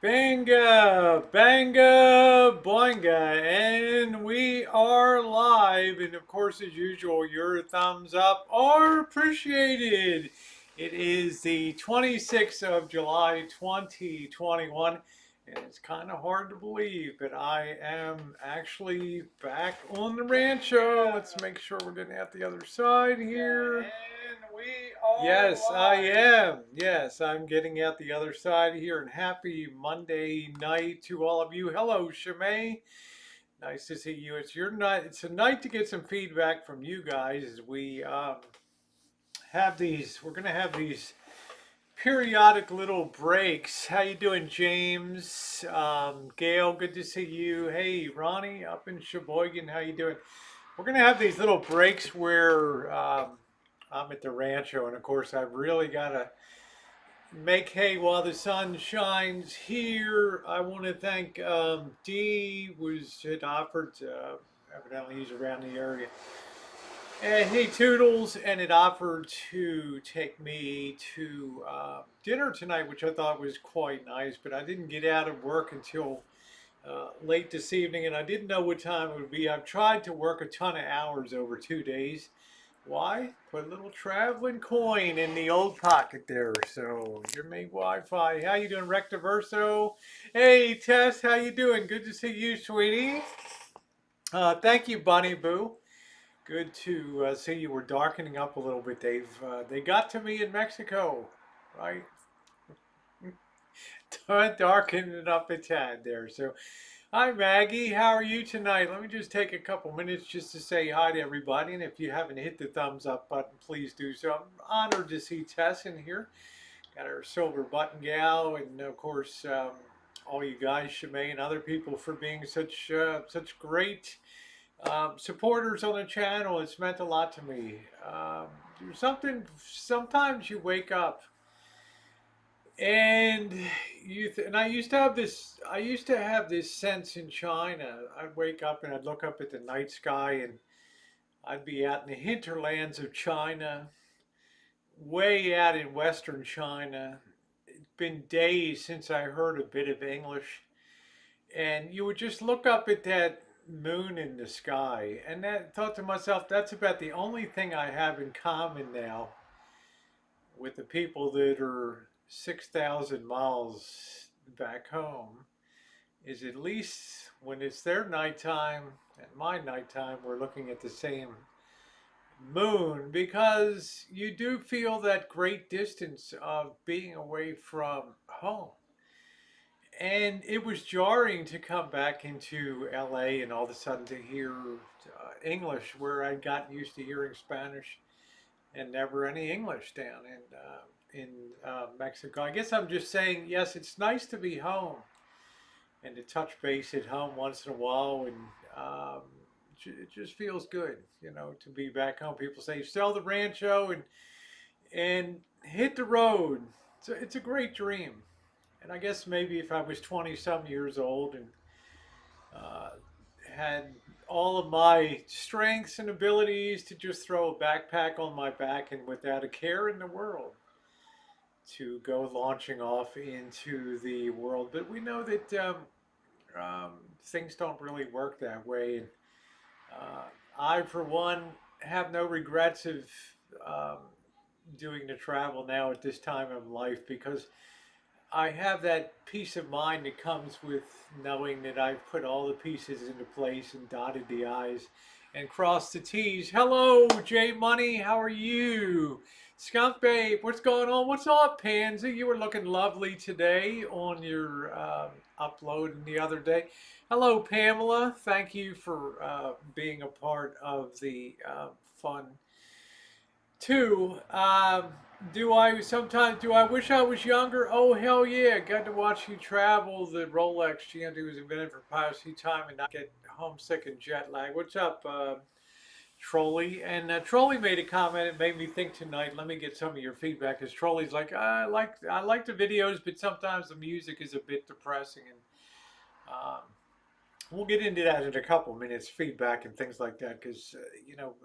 Banga, banga, boinga, and we are live. And of course, as usual, your thumbs up are appreciated. It is the 26th of July, 2021, and it's kind of hard to believe, but I am actually back on the rancho. Let's make sure we're getting out the other side here. Yes, I am. Yes, I'm getting out the other side here, and happy Monday night to all of you. Hello, Shimei. Nice to see you. It's your night. It's a night to get some feedback from you guys as we have these. We're gonna have these periodic little breaks. How you doing, James? Gail, good to see you. Hey, Ronnie, up in Sheboygan, how you doing? We're gonna have these little breaks where I'm at the rancho, and of course, I've really got to make hay while the sun shines here. I want to thank Dee had offered evidently he's around the area. And hey Toodles, and it offered to take me to dinner tonight, which I thought was quite nice. But I didn't get out of work until late this evening, and I didn't know what time it would be. I've tried to work a ton of hours over 2 days. Why? Put a little traveling coin in the old pocket there. So your main Wi-Fi. How you doing, Rectiverso? Hey, Tess, how you doing? Good to see you, sweetie. Thank you, Bunny Boo. Good to see you. We're darkening up a little bit. They got to me in Mexico, right? Darkening it up a tad there. So hi, Maggie. How are you tonight? Let me just take a couple minutes just to say hi to everybody. And if you haven't hit the thumbs up button, please do so. I'm honored to see Tess in here. Got our silver button gal. And of course, all you guys, Shemay and other people, for being such great supporters on the channel. It's meant a lot to me. Sometimes you wake up and I used to have this sense in China. I'd wake up and I'd look up at the night sky, and I'd be out in the hinterlands of China, way out in western China. It's been days since I heard a bit of English, and you would just look up at that moon in the sky, and I thought to myself, that's about the only thing I have in common now with the people that are 6,000 miles back home, is at least when it's their nighttime and my nighttime, we're looking at the same moon, because you do feel that great distance of being away from home. And it was jarring to come back into LA and all of a sudden to hear English where I'd gotten used to hearing Spanish and never any English down in Mexico. I guess I'm just saying, yes, it's nice to be home and to touch base at home once in a while, and it just feels good, to be back home. People say sell the rancho and hit the road. So it's a great dream. And I guess maybe if I was 20 some years old and uh, had all of my strengths and abilities to just throw a backpack on my back and without a care in the world to go launching off into the world. But we know that things don't really work that way. And I, for one, have no regrets of um, doing the travel now at this time of life, because I have that peace of mind that comes with knowing that I've put all the pieces into place and dotted the I's and crossed the T's. Hello, J Money. How are you? Skunk Babe, what's going on? What's up, Pansy? You were looking lovely today on your upload the other day. Hello, Pamela. Thank you for being a part of the fun too. Do I wish I was younger? Oh, hell yeah. Got to watch you travel the Rolex GMT was invented for piracy time and not get homesick and jet lag. What's up, Trolley? And Trolley made a comment. It made me think tonight. Let me get some of your feedback, because Trolley's like, I like the videos, but sometimes the music is a bit depressing. And um, we'll get into that in a couple minutes, feedback and things like that, because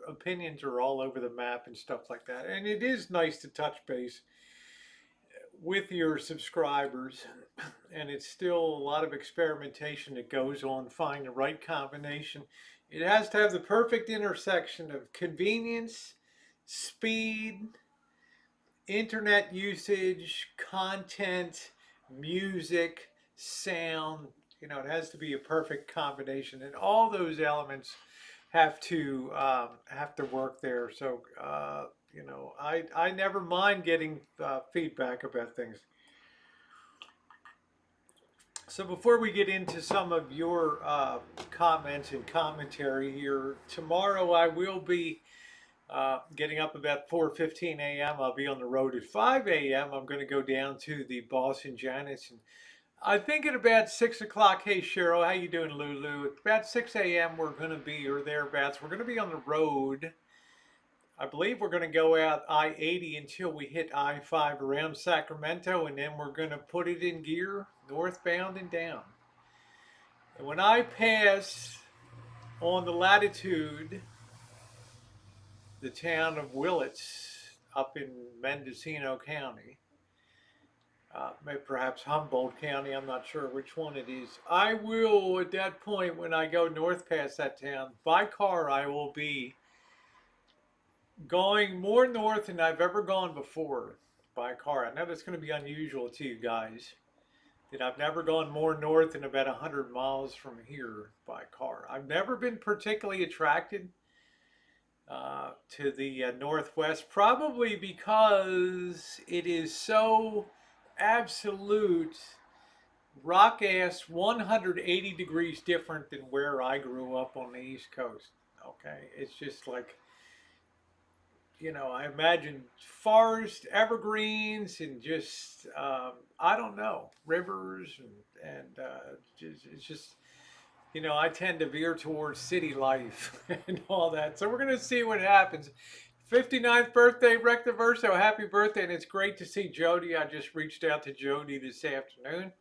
opinions are all over the map and stuff like that. And it is nice to touch base with your subscribers, and it's still a lot of experimentation that goes on, find the right combination. It has to have the perfect intersection of convenience, speed, internet usage, content, music, sound. It has to be a perfect combination, and all those elements have to work there. So I never mind getting feedback about things. So before we get into some of your comments and commentary here, tomorrow I will be getting up about 4:15 a.m. I'll be on the road at 5 a.m. I'm going to go down to the Boston Janus, and I think at about 6 o'clock. Hey Cheryl, how you doing, Lulu? At about 6 a.m. we're going to be, or thereabouts. We're going to be on the road. I believe we're going to go out I-80 until we hit I-5 around Sacramento, and then we're going to put it in gear northbound and down. And when I pass on the latitude, the town of Willits up in Mendocino County, maybe perhaps Humboldt County, I'm not sure which one it is. I will, at that point, when I go north past that town, by car, I will be going more north than I've ever gone before by car. I know that's going to be unusual to you guys, that I've never gone more north than about 100 miles from here by car. I've never been particularly attracted to the Northwest, probably because it is so absolute rock ass 180 degrees different than where I grew up on the East Coast. Okay, it's just like, I imagine forest, evergreens, and just I don't know, rivers, and it's just I tend to veer towards city life and all that. So we're gonna see what happens. 59th birthday, Rectiverso. Happy birthday, and it's great to see Jody. I just reached out to Jody this afternoon.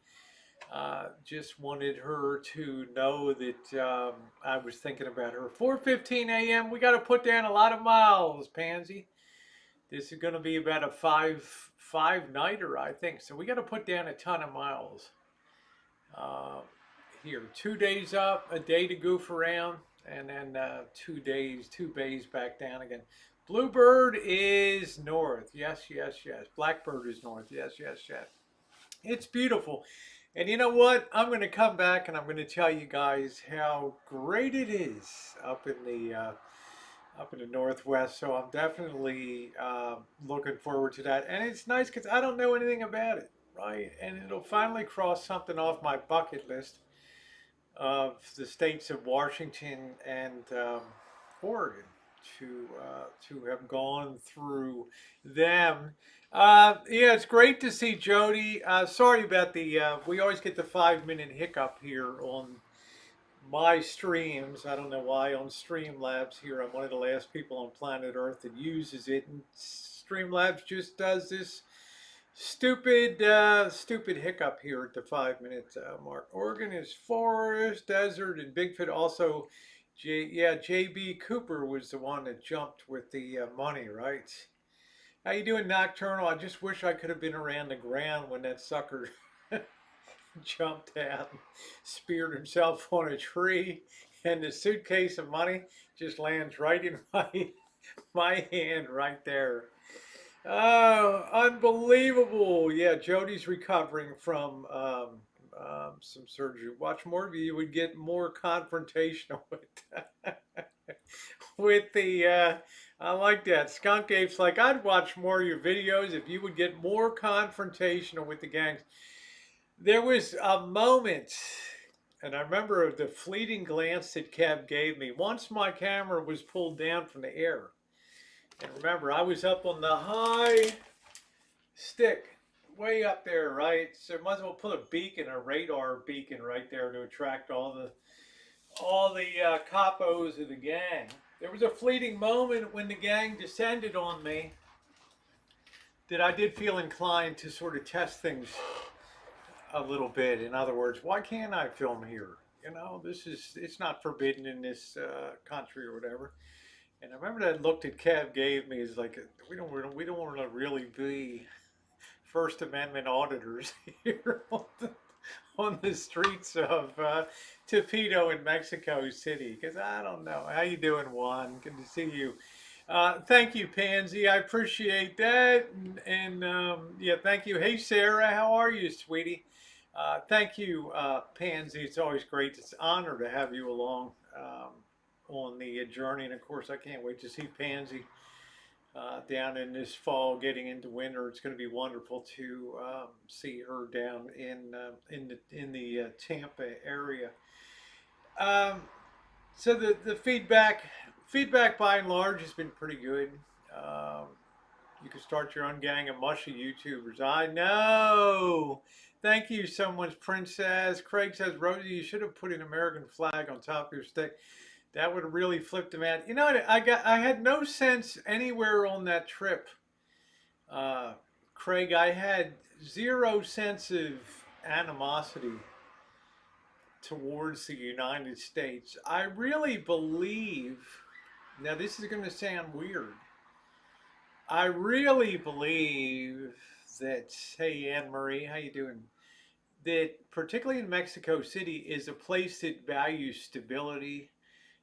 Just wanted her to know that I was thinking about her. 4:15 a.m. We got to put down a lot of miles, Pansy. This is going to be about a five nighter, I think. So we got to put down a ton of miles. Here, 2 days up, a day to goof around, and then 2 days, 2 bays back down again. Bluebird is north. Yes, yes, yes. Blackbird is north. Yes, yes, yes. It's beautiful. And you know what? I'm going to come back and I'm going to tell you guys how great it is up in the Northwest. So I'm definitely looking forward to that. And it's nice because I don't know anything about it, right? And it'll finally cross something off my bucket list of the states of Washington and Oregon to have gone through them. Yeah, it's great to see Jody. Sorry about the. We always get the 5 minute hiccup here on my streams. I don't know why on Streamlabs here. I'm one of the last people on planet Earth that uses it, and Streamlabs just does this stupid hiccup here at the 5 minute mark. Oregon is forest, desert, and Bigfoot. Also, J.B. Cooper was the one that jumped with the money, right? How you doing, Nocturnal? I just wish I could have been around the ground when that sucker jumped out, and speared himself on a tree, and the suitcase of money just lands right in my hand right there. Oh, unbelievable. Yeah, Jody's recovering from some surgery. Watch more of you, you would get more confrontational with with the I like that. Skunk Ape's like, I'd watch more of your videos if you would get more confrontational with the gangs. There was a moment, and I remember the fleeting glance that Kev gave me once my camera was pulled down from the air. And remember, I was up on the high stick, way up there, right? So might as well put a beacon, a radar beacon right there to attract all the capos of the gang. There was a fleeting moment when the gang descended on me that I did feel inclined to sort of test things a little bit. In other words, why can't I film here? It's not forbidden in this country or whatever. And I remember that look that Kev gave me is like, we don't want to really be First Amendment auditors here on the streets of Tepito in Mexico City. Because I don't know. How you doing, Juan? Good to see you. Thank you, Pansy. I appreciate that. And yeah, thank you. Hey, Sarah, how are you, sweetie? Thank you, Pansy. It's always great. It's an honor to have you along on the journey. And of course, I can't wait to see Pansy down in this fall, getting into winter. It's going to be wonderful to see her down in the Tampa area. Um, so the feedback by and large has been pretty good. Um, you can start your own gang of mushy YouTubers. I know. Thank you so much, Princess. Craig says, Rosie, you should have put an American flag on top of your steak. That would have really flipped him out. You know, I had no sense anywhere on that trip, uh, Craig. I had zero sense of animosity towards the United States. I really believe. Now, this is going to sound weird. I really believe that. Hey, Anne Marie, how you doing? That particularly in Mexico City is a place that values stability.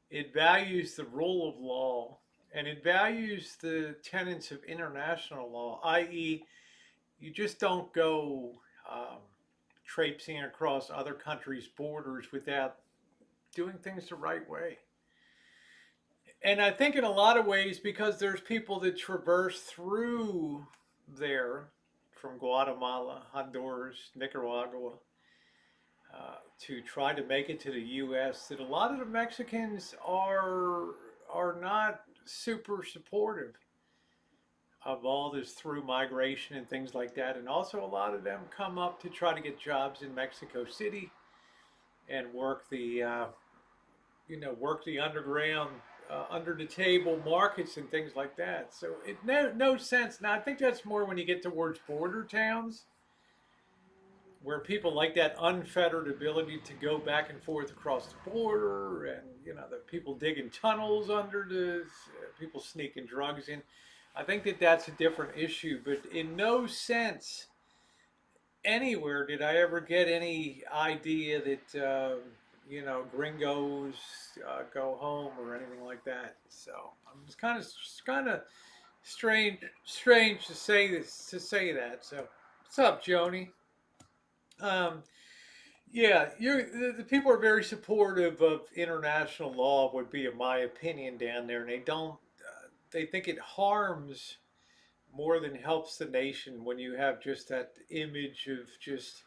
It values the rule of law, and it values the tenets of international law, i.e., you just don't go um, traipsing across other countries' borders without doing things the right way. And I think in a lot of ways, because there's people that traverse through there from Guatemala, Honduras, Nicaragua, to try to make it to the U.S., that a lot of the Mexicans are not super supportive of all this through migration and things like that. And also, a lot of them come up to try to get jobs in Mexico City and work the underground, under the table markets and things like that. So it no sense. Now I think that's more when you get towards border towns where people like that unfettered ability to go back and forth across the border, and the people digging tunnels under the people sneaking drugs in. I think that that's a different issue, but in no sense anywhere did I ever get any idea that gringos go home or anything like that. So I'm just kind of strange to say this to say that. So what's up, Joni? Um, yeah, the people are very supportive of international law. Would be, in my opinion, down there, and they don't. They think it harms more than helps the nation when you have just that image of just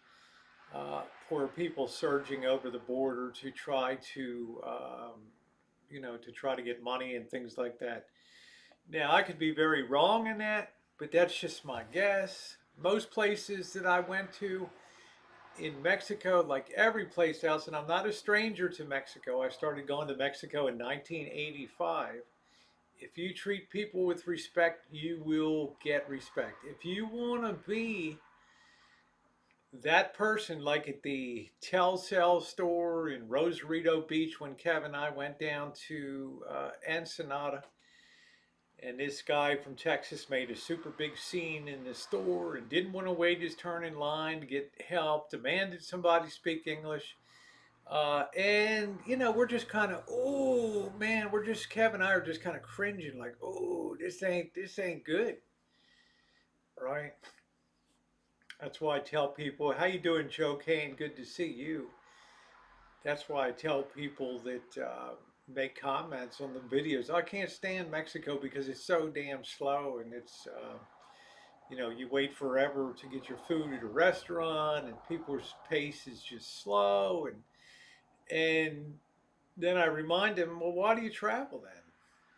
poor people surging over the border to try to try to get money and things like that. Now, I could be very wrong in that, but that's just my guess. Most places that I went to in Mexico, like every place else, and I'm not a stranger to Mexico. I started going to Mexico in 1985. If you treat people with respect, you will get respect. If you want to be that person, like at the Telcel store in Rosarito Beach when Kevin and I went down to Ensenada, and this guy from Texas made a super big scene in the store and didn't want to wait his turn in line to get help, demanded somebody speak English. And we're just kind of, oh man, Kevin and I are just kind of cringing, like, oh, this ain't good, right? That's why I tell people, how you doing, Joe Kane? Good to see you. That's why I tell people that make comments on the videos. I can't stand Mexico because it's so damn slow, and it's you wait forever to get your food at a restaurant, and people's pace is just slow, and then I remind them, well, why do you travel then?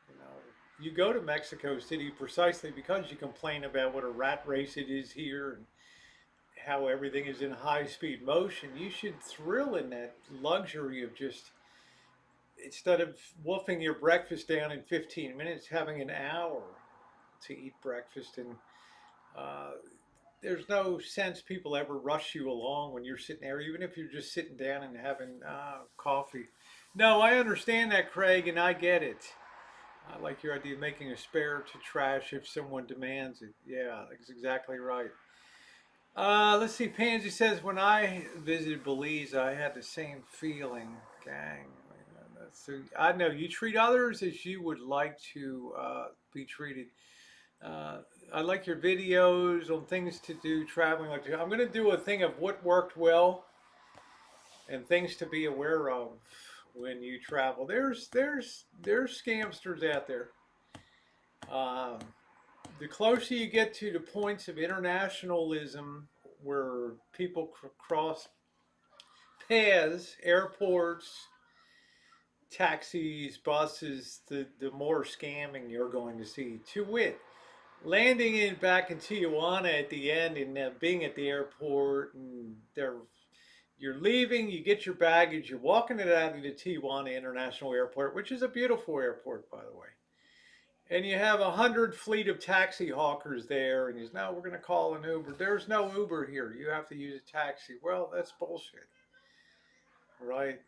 You know, you go to Mexico City precisely because you complain about what a rat race it is here and how everything is in high speed motion. You should thrill in that luxury of just, instead of wolfing your breakfast down in 15 minutes, having an hour to eat breakfast. And uh, there's no sense people ever rush you along when you're sitting there, even if you're just sitting down and having coffee. No, I understand that, Craig, and I get it. I like your idea of making a spare to trash if someone demands it. Yeah, that's exactly right. Let's see. Pansy says, when I visited Belize, I had the same feeling. Gang. So I know you treat others as you would like to be treated. Uh, I like your videos on things to do traveling. Like I'm going to do a thing of what worked well and things to be aware of when you travel. There's scamsters out there. Um, the closer you get to the points of internationalism where people cross paths, airports, taxis, buses, the more scamming you're going to see. To wit, landing in back in Tijuana at the end and being at the airport and you're leaving, you get your baggage, you're walking it out of the Tijuana International Airport, which is a beautiful airport, by the way. And you have 100 fleet of taxi hawkers there, and he's, no, we're going to call an Uber. There's no Uber here. You have to use a taxi. Well, that's bullshit, right?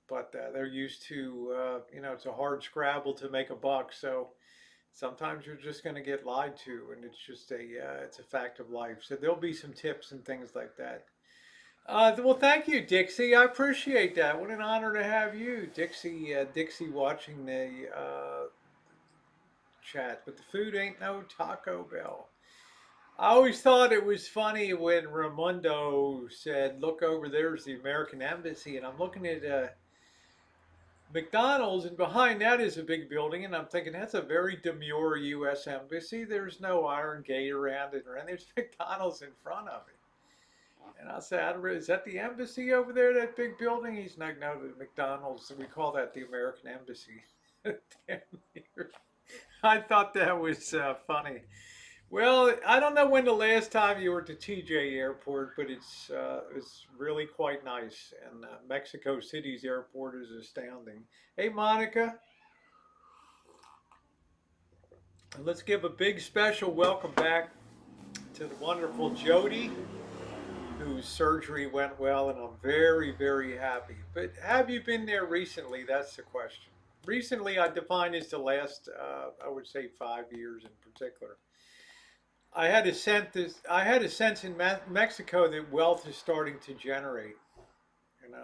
But they're used to, it's a hard scrabble to make a buck. So sometimes you're just going to get lied to, and it's just it's a fact of life. So there'll be some tips and things like that. Well, thank you, Dixie. I appreciate that. What an honor to have you, Dixie. Dixie watching the chat. But the food ain't no Taco Bell. I always thought it was funny when Raimundo said, "Look over there's the American Embassy," and I'm looking at McDonald's, and behind that is a big building, and I'm thinking that's a very demure U.S. Embassy. There's no iron gate around it, and there's McDonald's in front of it. And I said, "Is that the embassy over there, that big building?" He's like, "No, the McDonald's. We call that the American Embassy." I thought that was funny. Well, I don't know when the last time you were at the TJ Airport, but it's really quite nice, and Mexico City's airport is astounding. Hey, Monica, let's give a big special welcome back to the wonderful Jody, whose surgery went well, and I'm very, very happy. But have you been there recently? That's the question. Recently, I define as the last, I would say, 5 years in particular. I had a sense in Mexico that wealth is starting to generate, and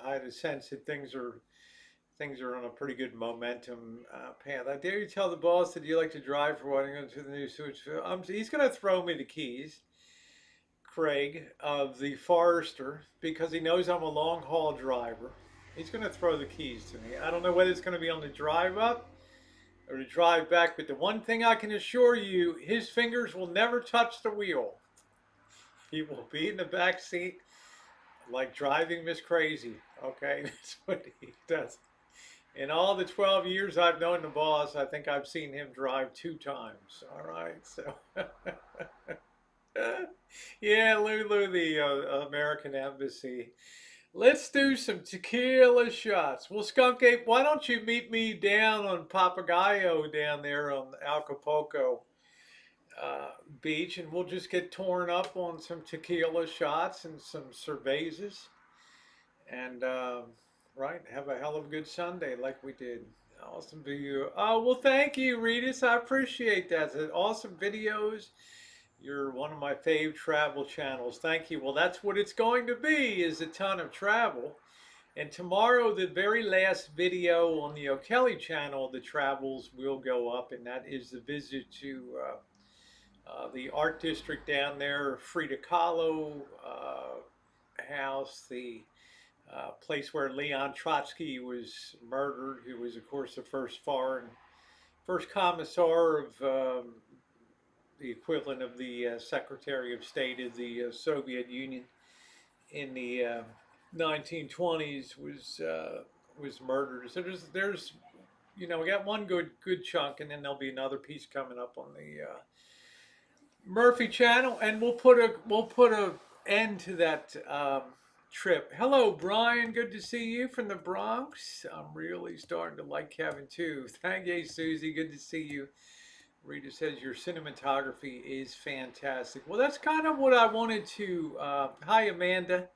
I had a sense that things are on a pretty good momentum path. I dare you tell the boss that you like to drive for what I'm going to the new switch. He's going to throw me the keys, Craig of the Forester, because he knows I'm a long haul driver. He's going to throw the keys to me. I don't know whether it's going to be on the drive up or to drive back. But the one thing I can assure you, his fingers will never touch the wheel. He will be in the back seat like driving Miss Crazy. Okay, that's what he does. In all the 12 years I've known the boss, I think I've seen him drive 2 times. All right, so yeah, Lulu, the American Embassy. Let's do some tequila shots. Well, Skunk Ape, why don't you meet me down on Papagayo down there on Acapulco uh, Beach, and we'll just get torn up on some tequila shots and some cervezas, and right, have a hell of a good Sunday like we did. Awesome video. Oh, well, thank you, Regis. I appreciate that. Awesome videos. You're one of my fave travel channels. Thank you. Well, that's what it's going to be, is a ton of travel. And tomorrow, the very last video on the O'Kelly channel, the travels will go up, and that is the visit to the art district down there, Frida Kahlo house, the place where Leon Trotsky was murdered, who was, of course, the first commissar of the equivalent of the Secretary of State of the Soviet Union in the 1920s, was murdered. So there's we got one good chunk, and then there'll be another piece coming up on the Murphy channel, and we'll put a end to that trip. Hello, Brian. Good to see you from the Bronx. I'm really starting to like Kevin too. Thank you, Susie. Good to see you. Rita says your cinematography is fantastic. Well, that's kind of what I wanted to. Hi, Amanda.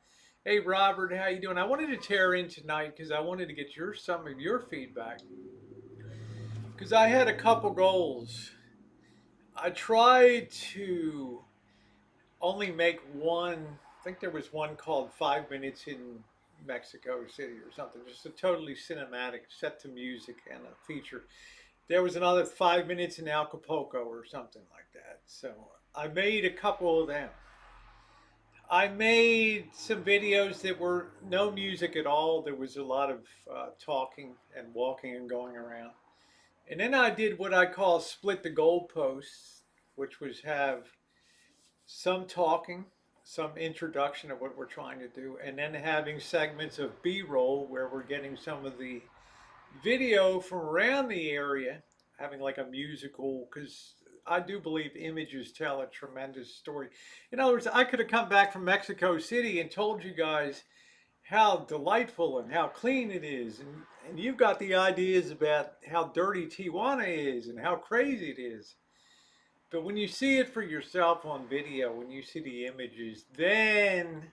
Hey, Robert. How you doing? I wanted to tear in tonight because I wanted to get some of your feedback, because I had a couple goals. I tried to only make one. I think there was one called 5 Minutes in Mexico City or something. Just a totally cinematic, set to music and a feature. There was another 5 minutes in Acapulco or something like that. So I made a couple of them. I made some videos that were no music at all. There was a lot of talking and walking and going around. And then I did what I call split the goalposts, which was have some talking, some introduction of what we're trying to do, and then having segments of B-roll where we're getting some of the video from around the area, having like a musical, because I do believe images tell a tremendous story. In other words, I could have come back from Mexico City and told you guys how delightful and how clean it is, and you've got the ideas about how dirty Tijuana is and how crazy it is. But when you see it for yourself on video, when you see the images, then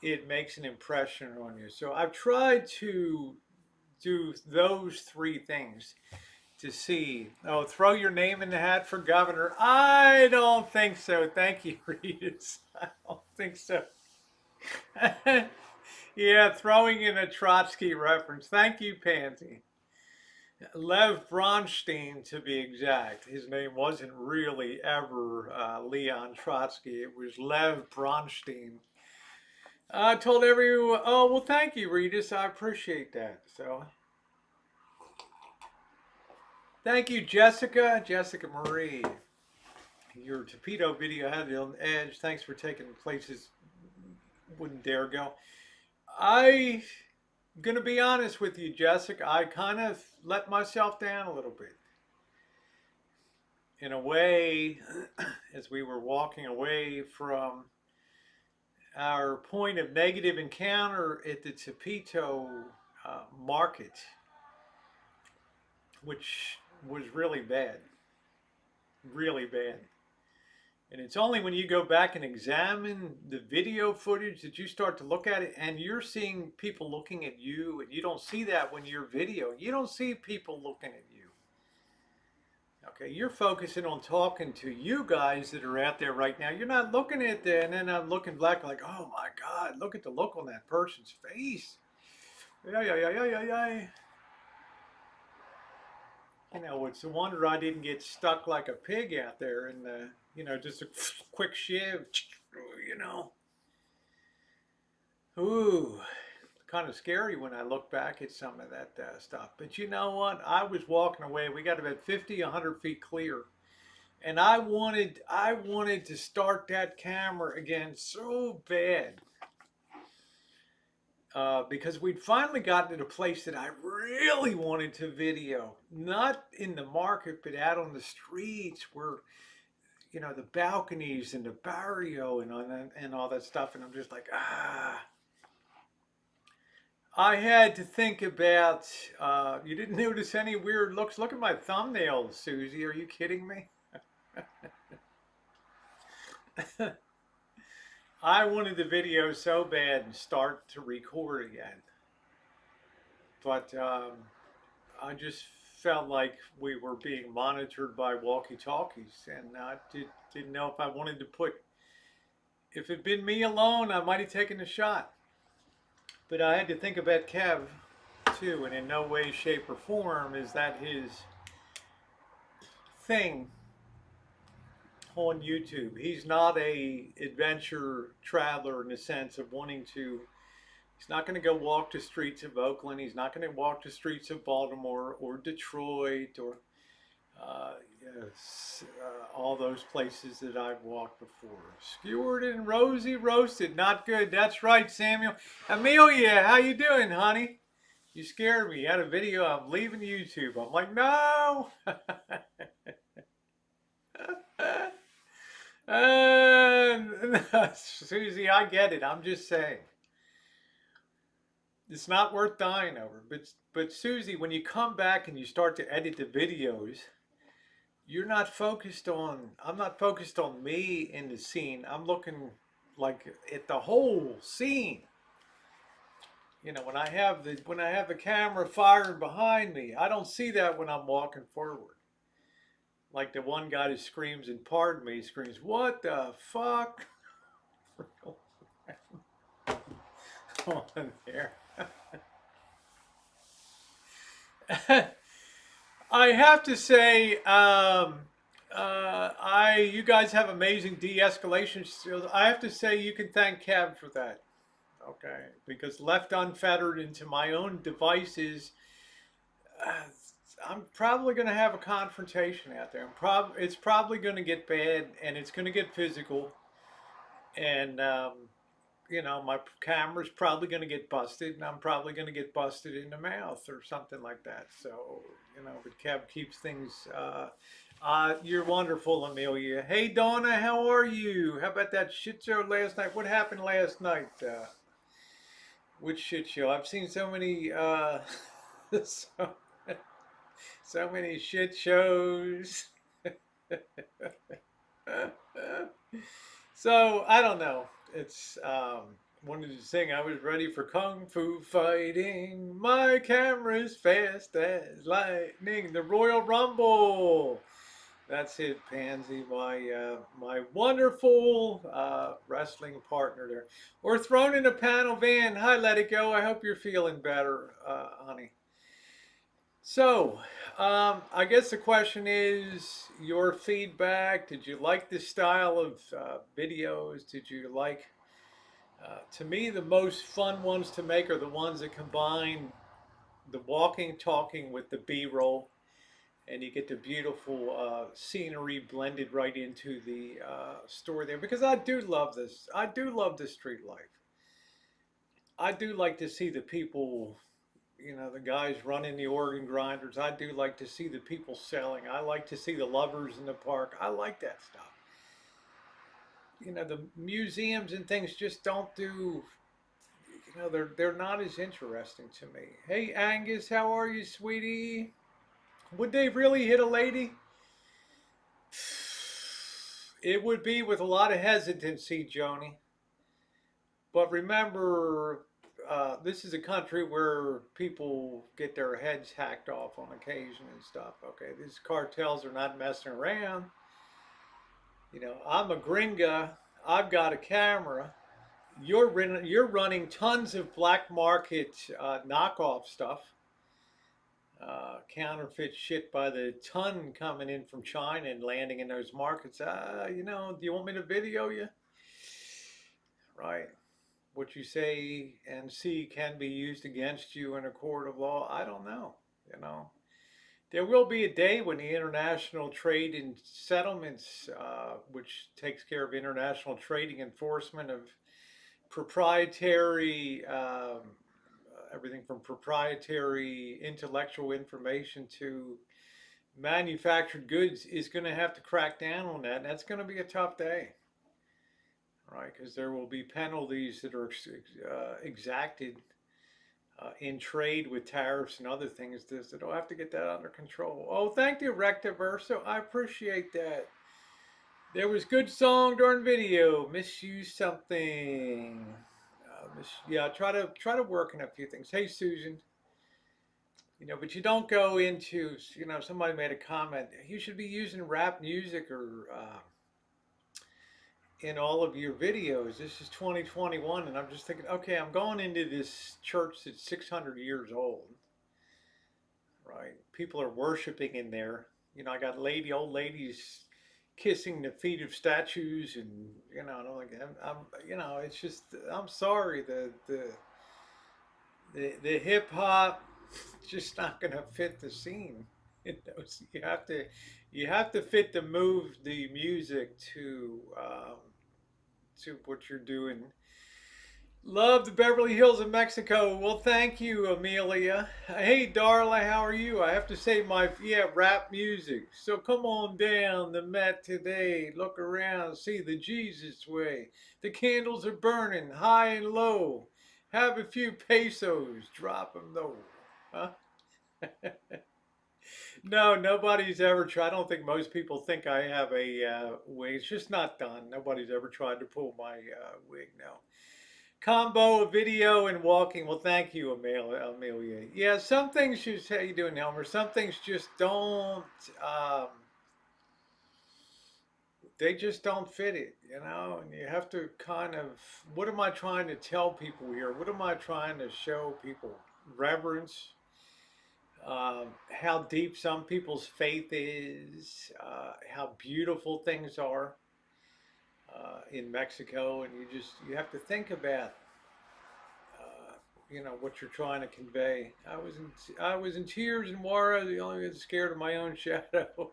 it makes an impression on you. So I've tried to do those three things to see. Oh, throw your name in the hat for governor. I don't think so. Thank you, Regis. I don't think so. Yeah, throwing in a Trotsky reference. Thank you, Pansy. Lev Bronstein, to be exact. His name wasn't really ever Leon Trotsky. It was Lev Bronstein. I told everyone, oh, well, thank you, Regis. I appreciate that. So, thank you, Jessica. Jessica Marie. Your torpedo video had it on edge. Thanks for taking places wouldn't dare go. I'm going to be honest with you, Jessica. I kind of let myself down a little bit. In a way, as we were walking away from our point of negative encounter at the Tepito market, which was really bad. Really bad. And it's only when you go back and examine the video footage that you start to look at it, and you're seeing people looking at you, and you don't see that when you're video. You don't see people looking at you. Okay, you're focusing on talking to you guys that are out there right now. You're not looking at that, and then I'm looking back like, oh my God, look at the look on that person's face. Yeah, yeah, yeah, yeah, yeah, yeah. You know, it's a wonder I didn't get stuck like a pig out there and, you know, just a quick shiv, you know. Ooh, kind of scary when I look back at some of that stuff. But you know what? I was walking away. We got about 50, 100 feet clear. And I wanted to start that camera again so bad. Because we'd finally gotten to the place that I really wanted to video. Not in the market, but out on the streets where, you know, the balconies and the barrio and all that stuff. And I'm just like, I had to think about, you didn't notice any weird looks? Look at my thumbnails, Susie. Are you kidding me? I wanted the video so bad and start to record again. But I just felt like we were being monitored by walkie-talkies, and I didn't know if I wanted to put, if it'd been me alone, I might have taken a shot. But I had to think about Kev too, and in no way, shape, or form is that his thing on YouTube. He's not a adventure traveler in the sense of wanting to, he's not going to go walk the streets of Oakland. He's not going to walk the streets of Baltimore or Detroit or all those places that I've walked before. Skewered and rosy roasted, not good. That's right, Samuel. Amelia, how you doing, honey? You scared me. You had a video of leaving YouTube. I'm like, no. Susie, I get it. I'm just saying. It's not worth dying over. But Susie, when you come back and you start to edit the videos, you're not focused on, I'm not focused on me in the scene. I'm looking like at the whole scene. You know, when I have the camera firing behind me, I don't see that when I'm walking forward. Like the one guy who screams, and pardon me, screams, "What the fuck?" on there. I have to say, you guys have amazing de-escalation skills. I have to say, you can thank Kev for that. Okay, because left unfettered into my own devices, uh, I'm probably going to have a confrontation out there. It's probably going to get bad, and it's going to get physical, and my camera's probably going to get busted, and I'm probably going to get busted in the mouth or something like that. So, but Kev keeps things. You're wonderful, Amelia. Hey, Donna, how are you? How about that shit show last night? What happened last night? Which shit show? I've seen so many, so, so many shit shows. So I don't know. It's wanted to sing. I was ready for kung fu fighting. My camera's fast as lightning. The Royal Rumble. That's it, Pansy. My wonderful wrestling partner there. Or thrown in a panel van. Hi, let it go. I hope you're feeling better, honey. So, I guess the question is your feedback. Did you like this style of videos? Did you like, to me, the most fun ones to make are the ones that combine the walking, talking with the B roll, and you get the beautiful scenery blended right into the story there. Because I do love this. I do love the street life. I do like to see the people, the guys running the organ grinders. I do like to see the people selling. I like to see the lovers in the park. I like that stuff. The museums and things just don't do, they're not as interesting to me. Hey, Angus, how are you, sweetie? Would they really hit a lady? It would be with a lot of hesitancy, Joni. But remember, this is a country where people get their heads hacked off on occasion and stuff. Okay, these cartels are not messing around. I'm a gringa. I've got a camera. You're running tons of black market knockoff stuff, counterfeit shit by the ton coming in from China and landing in those markets. Do you want me to video you? Right. What you say and see can be used against you in a court of law. I don't know. You know, there will be a day when the International Trade and Settlements, which takes care of international trading enforcement of proprietary, everything from proprietary intellectual information to manufactured goods, is going to have to crack down on that. And that's going to be a tough day, right? Because there will be penalties that are exacted in trade with tariffs and other things. That will have to get that under control. Oh, thank you, Rectiverso. I appreciate that. There was good song during video. Miss you something. Yeah, try to work in a few things. Hey, Susan. But you don't go into. Somebody made a comment. You should be using rap music or in all of your videos. This is 2021, and I'm just thinking, okay, I'm going into this church that's 600 years old, right? People are worshiping in there. I got old ladies kissing the feet of statues, and and I'm like, it's just, I'm sorry, the hip hop just not gonna fit the scene. So you have to fit the music to what you're doing. Love the Beverly Hills of Mexico. Well, thank you, Amelia. Hey, Darla, how are you? I have to say rap music. So come on down the Met today. Look around, see the Jesus way. The candles are burning high and low. Have a few pesos, drop them though. Huh? No, nobody's ever tried. I don't think most people think I have a wig. It's just not done. Nobody's ever tried to pull my wig. No. Combo of video and walking. Well, thank you, Amelia. Yeah, some things just, how you doing, Elmer? Some things just don't. Um, they just don't fit it, you know, and you have to kind of, what am I trying to tell people here? What am I trying to show people? Reverence, how deep some people's faith is, how beautiful things are in Mexico, and you have to think about uh, what you're trying to convey. I was in tears and war. The only one scared of my own shadow.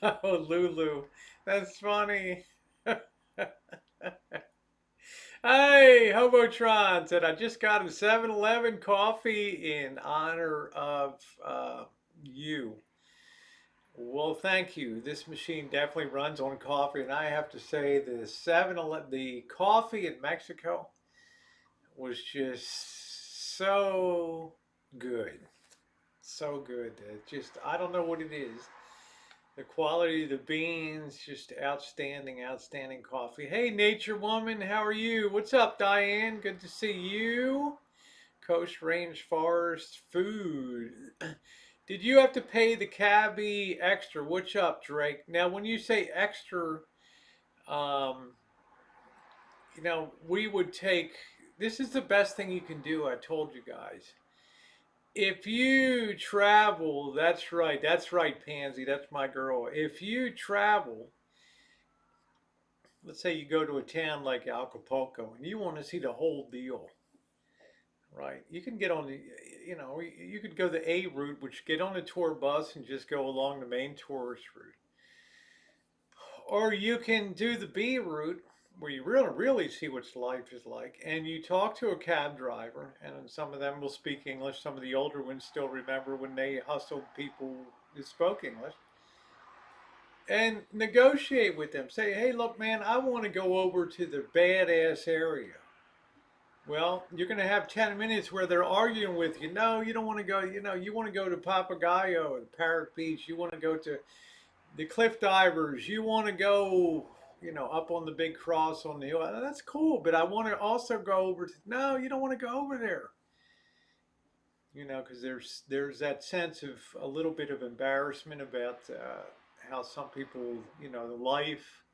Oh, Lulu, that's funny. Hey, Hobotron said I just got a 7-Eleven coffee in honor of you. Well, thank you. This machine definitely runs on coffee, and I have to say the 7-Eleven, the coffee in Mexico was just so good. So good. It just, I don't know what it is. The quality of the beans, just outstanding, outstanding coffee. Hey, Nature Woman, how are you? What's up, Diane? Good to see you. Coast Range Forest Food. Did you have to pay the cabbie extra? What's up, Drake? Now, when you say extra, um, we would take, this is the best thing you can do, I told you guys. If you travel, that's right, Pansy, that's my girl. If you travel, let's say you go to a town like Acapulco and you want to see the whole deal, right? You can get on the, you could go the A route, which get on a tour bus and just go along the main tourist route. Or you can do the B route where you really see what life is like, and you talk to a cab driver, and some of them will speak English. Some of the older ones still remember when they hustled people that spoke English, and negotiate with them. Say, hey, look, man, I want to go over to the badass area. Well, you're going to have 10 minutes where they're arguing with you. No, you don't want to go. You want to go to Papagayo and Parrot Beach. You want to go to the cliff divers. You want to go, up on the big cross on the hill. That's cool, but I want to also go over to. No, you don't want to go over there. Because there's that sense of a little bit of embarrassment about how some people, the life,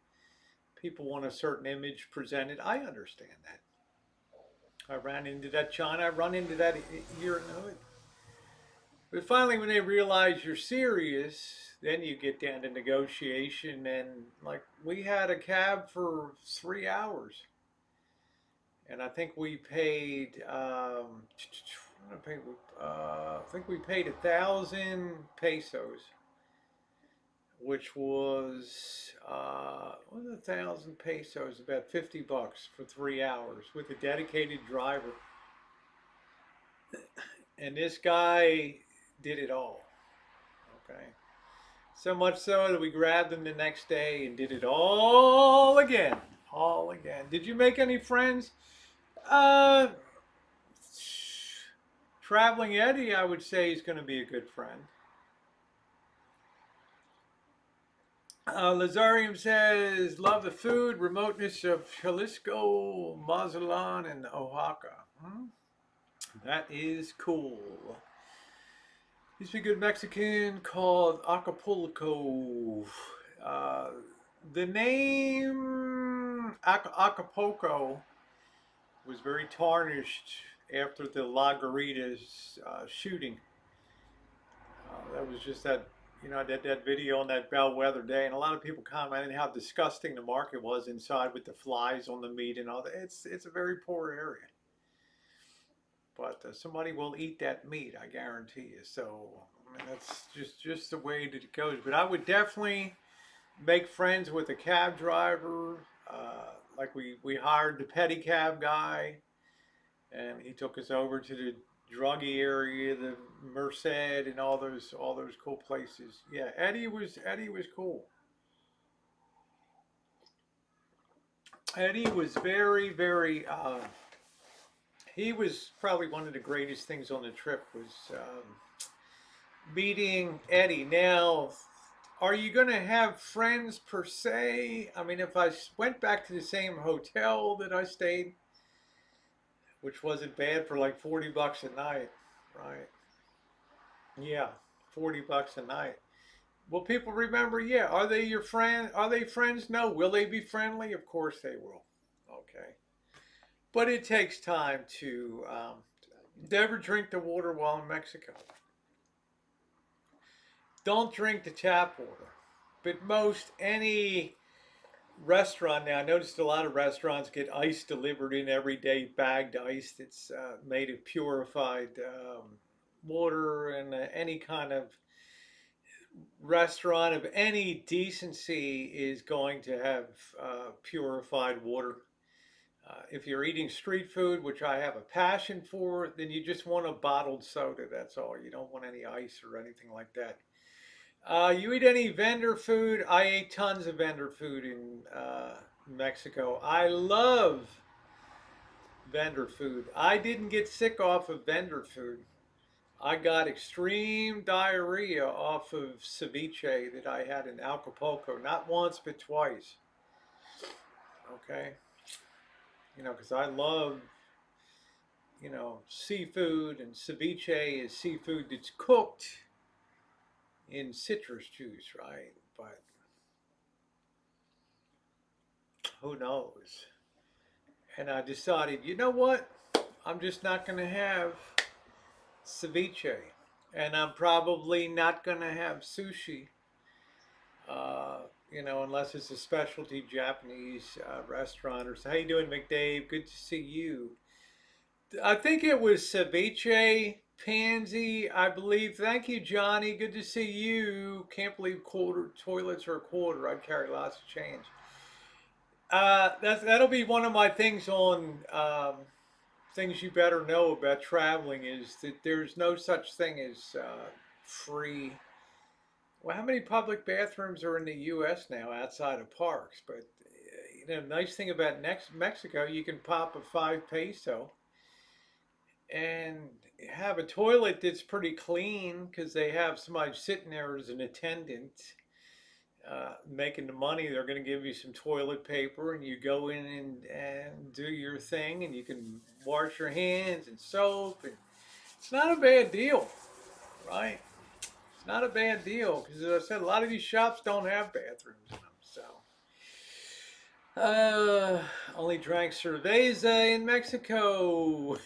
people want a certain image presented. I understand that. I ran into that, China. I run into that here. But finally, when they realize you're serious, then you get down to negotiation. And like we had a cab for 3 hours, and I think we paid. I think we paid 1,000 pesos, which was 1,000 pesos, about $50 for 3 hours with a dedicated driver. And this guy did it all. Okay. So much so that we grabbed him the next day and did it all again. All again. Did you make any friends? Uh, Traveling Eddie, I would say, is going to be a good friend. Lazarium says, love the food, remoteness of Jalisco, Mazatlan, and Oaxaca. That is cool. Used to be a good Mexican called Acapulco. The name Acapulco was very tarnished after the La Garritas shooting. That was just that video on that bellwether day, and a lot of people commented how disgusting the market was inside with the flies on the meat and all that. It's a very poor area, but somebody will eat that meat, I guarantee you. So I mean, that's just the way that it goes. But I would definitely make friends with a cab driver. Like we hired the pedicab guy, and he took us over to the druggy area, the Merced, and all those cool places. Yeah, Eddie was cool. Eddie was very very. He was probably one of the greatest things on the trip was meeting Eddie. Now, are you going to have friends per se? I mean, if I went back to the same hotel that I stayed, which wasn't bad for like $40 a night, right? Yeah, $40 a night. Will people remember? Yeah. Are they your friend? Are they friends? No. Will they be friendly? Of course they will. Okay. But it takes time to never drink the water while in Mexico. Don't drink the tap water. But most any restaurant now, I noticed a lot of restaurants get ice delivered in every day, bagged ice that's made of purified water, and any kind of restaurant of any decency is going to have purified water. If you're eating street food, which I have a passion for, then you just want a bottled soda. That's all. You don't want any ice or anything like that. You eat any vendor food? I ate tons of vendor food in Mexico. I love vendor food. I didn't get sick off of vendor food. I got extreme diarrhea off of ceviche that I had in Acapulco, not once but twice. Okay, because I love seafood, and ceviche is seafood that's cooked in citrus juice, right? But who knows? And I decided, you know what? I'm just not going to have ceviche, and I'm probably not going to have sushi. Unless it's a specialty Japanese restaurant or so. How you doing, McDave? Good to see you. I think it was ceviche, pansy, I believe. Thank you, Johnny. Good to see you. Can't believe quarter toilets are a quarter. I carry lots of change. That'll be one of my things on things you better know about traveling is that there's no such thing as free. Well, how many public bathrooms are in the U.S. now outside of parks? But nice thing about Mexico, you can pop a 5 peso and have a toilet that's pretty clean because they have somebody sitting there as an attendant making the money. They're going to give you some toilet paper, and you go in and do your thing, and you can wash your hands and soap, and it's not a bad deal, right? It's not a bad deal because, as I said, a lot of these shops don't have bathrooms in them. Only drank cerveza in Mexico.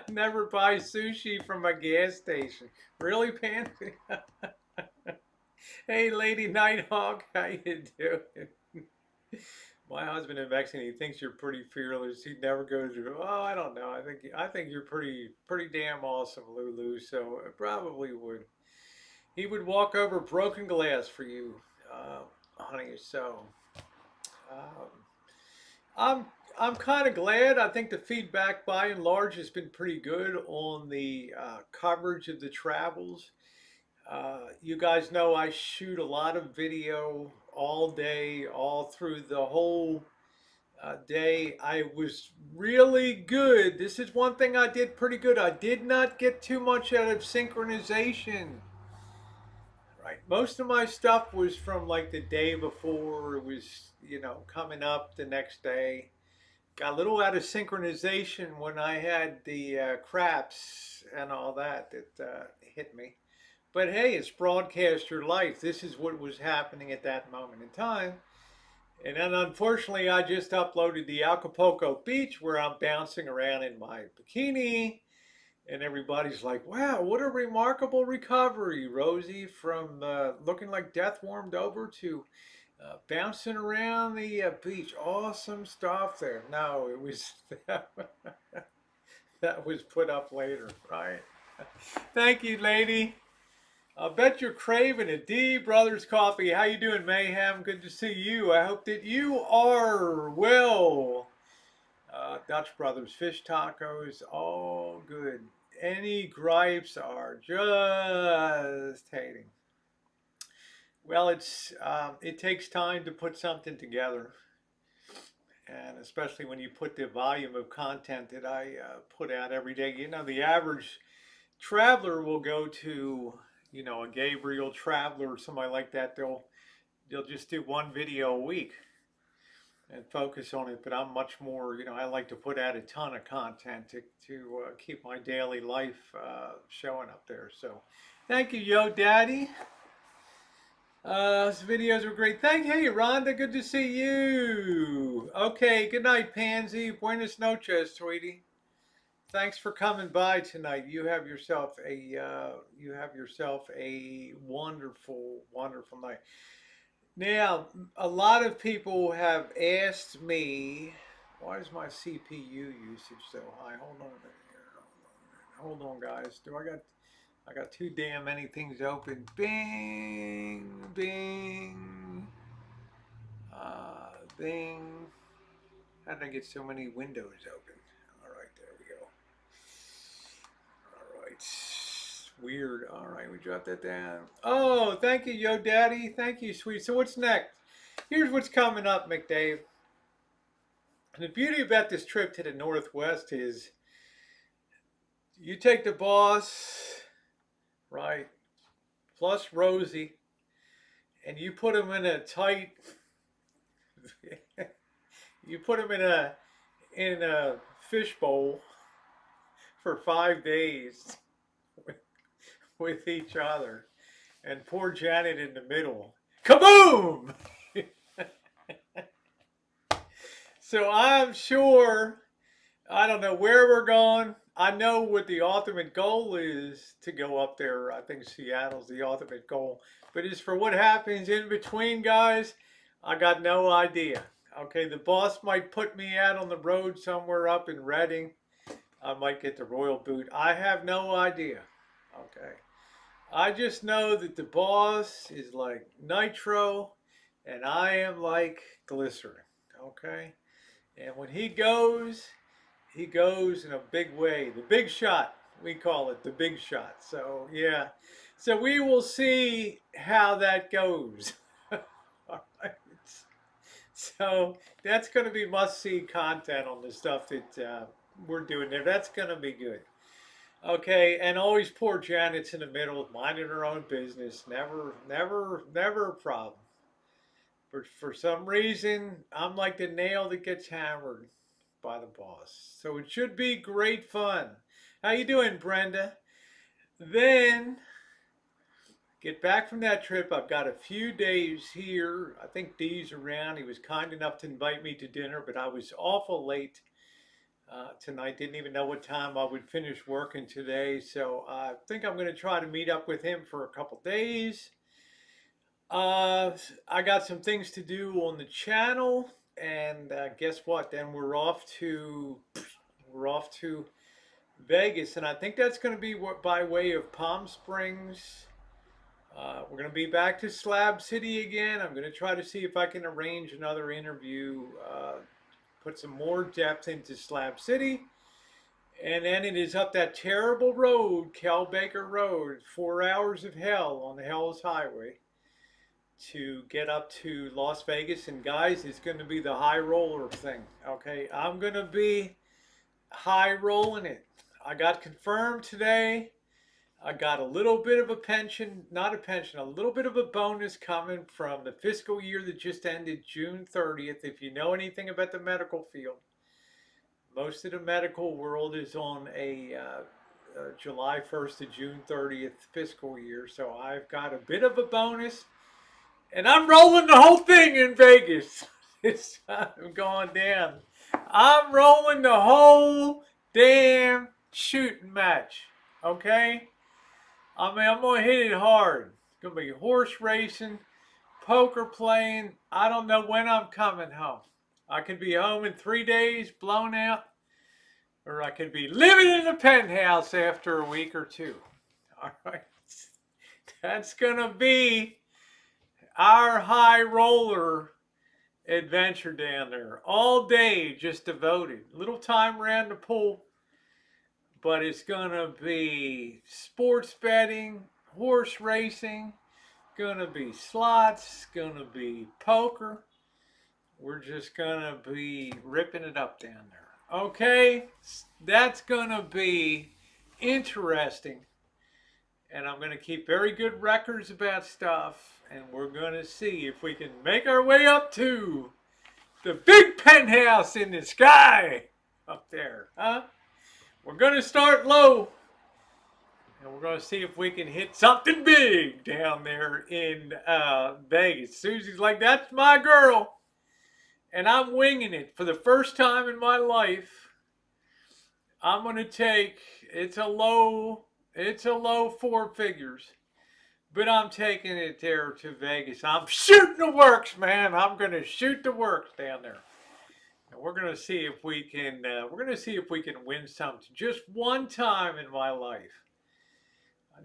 Never buy sushi from a gas station. Really, Pansy? Hey, Lady Nighthawk, how you doing? My husband in Mexico, he thinks you're pretty fearless. He'd never go to. Oh, I don't know. I think you're pretty damn awesome, Lulu. So I probably would. He would walk over broken glass for you, honey. So um, I'm I'm kind of glad. I think the feedback by and large has been pretty good on the coverage of the travels. You guys know I shoot a lot of video all day, all through the whole day. I was really good. This is one thing I did pretty good. I did not get too much out of synchronization. Right. Most of my stuff was from like the day before. It was, coming up the next day. Got a little out of synchronization when I had the craps and all that hit me. But hey, it's broadcaster life. This is what was happening at that moment in time. And then unfortunately, I just uploaded the Acapulco beach where I'm bouncing around in my bikini. And everybody's like, wow, what a remarkable recovery, Rosie, from looking like death warmed over to bouncing around the beach. Awesome stuff there. No, it was that was put up later, right? Thank you, lady. I bet you're craving a D Brothers coffee. How you doing, Mayhem? Good to see you. I hope that you are well. Dutch Brothers fish tacos, all good. Any gripes are just hating. Well, it takes time to put something together, and especially when you put the volume of content that I put out every day. The average traveler will go to, a Gabriel Traveler or somebody like that. They'll just do one video a week and focus on it. But I'm much more, I like to put out a ton of content to keep my daily life showing up there. So thank you, Yo Daddy. His videos were great. Hey, Rhonda, good to see you. Okay, good night, Pansy. Buenas noches, sweetie. Thanks for coming by tonight. You have yourself a wonderful, wonderful night. Now, a lot of people have asked me, why is my CPU usage so high? Hold on a minute here. Hold on, guys. I got too damn many things open. Bing, bing, bing. How did I get so many windows open? All right, there we go. All right. Weird. All right, we dropped that down. Oh, thank you, Yo Daddy. Thank you, sweet. So what's next? Here's what's coming up, McDave. And the beauty about this trip to the Northwest is you take the boss, right, plus Rosie, and you put them in a tight, you put them in a fishbowl for 5 days with each other, and poor Janet in the middle. Kaboom! So I'm sure, I don't know where we're going. I know what the ultimate goal is to go up there. I think Seattle's the ultimate goal. But as for what happens in between, guys, I got no idea. Okay, the boss might put me out on the road somewhere up in Reading. I might get the royal boot. I have no idea. Okay. I just know that the boss is like nitro and I am like glycerin. Okay. And when he goes in a big way. The big shot, we call it the big shot. So, yeah. So we will see how that goes. All right. So that's going to be must-see content on the stuff that we're doing there. That's going to be good. Okay, and always poor Janet's in the middle, minding her own business. Never a problem. But for some reason, I'm like the nail that gets hammered by the boss. So it should be great fun. How you doing, Brenda? Then get back from that trip. I've got a few days here. I think Dee's around. He was kind enough to invite me to dinner, but I was awful late tonight. Didn't even know what time I would finish working today. So I think I'm going to try to meet up with him for a couple days. I got some things to do on the channel, and guess what? Then we're off to Vegas, and I think that's going to be by way of Palm Springs. We're going to be back to Slab City again. I'm going to try to see if I can arrange another interview, put some more depth into Slab City. And then it is up that terrible road, Cal Baker Road, 4 hours of hell on the Hell's Highway to get up to Las Vegas. And guys, it's going to be the high roller thing. Okay, I'm going to be high rolling it. I got confirmed today. I got a little bit of a pension, not a pension, a little bit of a bonus coming from the fiscal year that just ended June 30th. If you know anything about the medical field, most of the medical world is on a July 1st to June 30th fiscal year. So I've got a bit of a bonus, and I'm rolling the whole thing in Vegas. It's I'm going down. I'm rolling the whole damn shooting match. Okay? I mean, I'm going to hit it hard. It's going to be horse racing, poker playing. I don't know when I'm coming home. I could be home in 3 days, blown out, or I could be living in a penthouse after a week or two. All right. That's going to be our high roller adventure down there. All day just devoted. Little time around the pool. But it's going to be sports betting, horse racing, going to be slots, going to be poker. We're just going to be ripping it up down there. Okay, that's going to be interesting. And I'm going to keep very good records about stuff. And we're going to see if we can make our way up to the big penthouse in the sky up there. Huh? We're going to start low, And we're going to see if we can hit something big down there in Vegas. Susie's like, that's my girl. And I'm winging it for the first time in my life. I'm going to take, it's a low four figures. But I'm taking it there to Vegas. I'm shooting the works, man. I'm going to shoot the works down there. And we're going to see if we can, win something. Just one time in my life.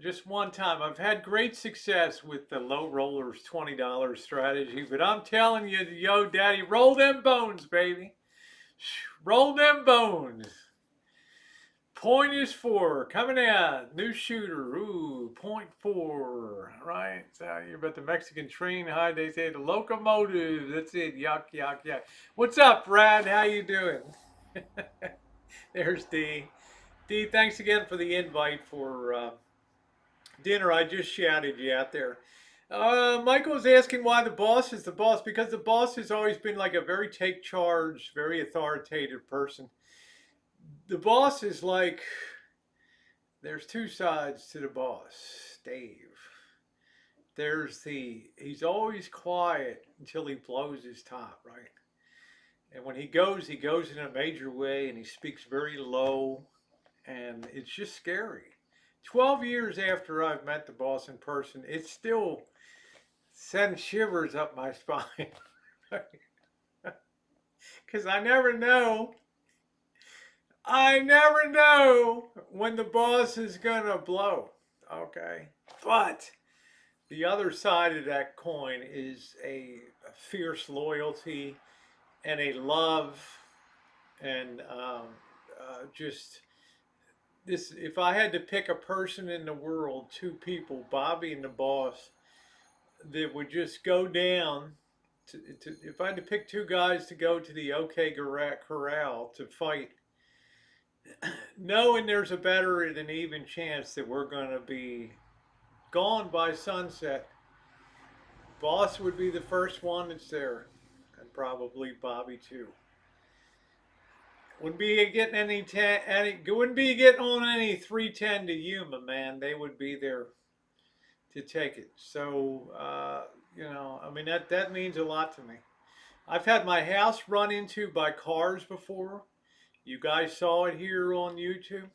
Just one time. I've had great success with the low rollers $20 strategy, but I'm telling you, yo, daddy, roll them bones, baby. Roll them bones. Point is 4. Coming out. New shooter. Ooh, .4. Right? So you're about the Mexican train. Hi, they say the locomotive. That's it. Yuck, yuck, yuck. What's up, Brad? How you doing? There's D. D, thanks again for the invite for dinner. I just shouted you out there. Michael's asking why the boss is the boss, because the boss has always been like a very take charge, very authoritative person. The boss is like, there's two sides to the boss, Dave. He's always quiet until he blows his top, right? And when he goes in a major way and he speaks very low, and it's just scary. 12 years after I've met the boss in person, it still sends shivers up my spine. Because I never know when the boss is going to blow. Okay. But the other side of that coin is a fierce loyalty and a love and just this. If I had to pick a person in the world, two people, Bobby and the boss, that would just go down. If I had to pick two guys to go to the OK Corral to fight, knowing there's a better than even chance that we're going to be gone by sunset, boss would be the first one that's there, and probably Bobby too. Wouldn't be getting wouldn't be getting on any 310 to Yuma, man. They would be there to take it. So I mean that means a lot to me. I've had my house run into by cars before. You guys saw it here on YouTube.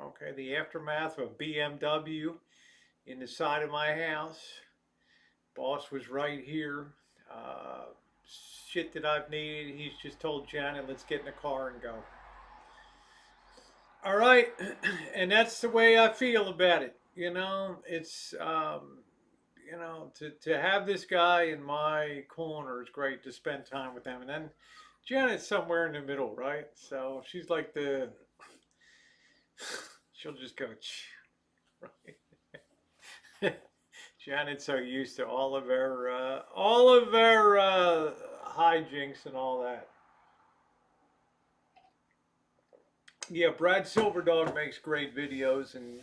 Okay, the aftermath of BMW in the side of my house. Boss was right here. Shit that I've needed. He's just told Janet, let's get in the car and go. All right, and that's the way I feel about it. It's to have this guy in my corner is great, to spend time with him. And then Janet's somewhere in the middle, right? So she's like she'll just go, right? Janet's so used to all of our hijinks and all that. Yeah, Brad Silverdog makes great videos, and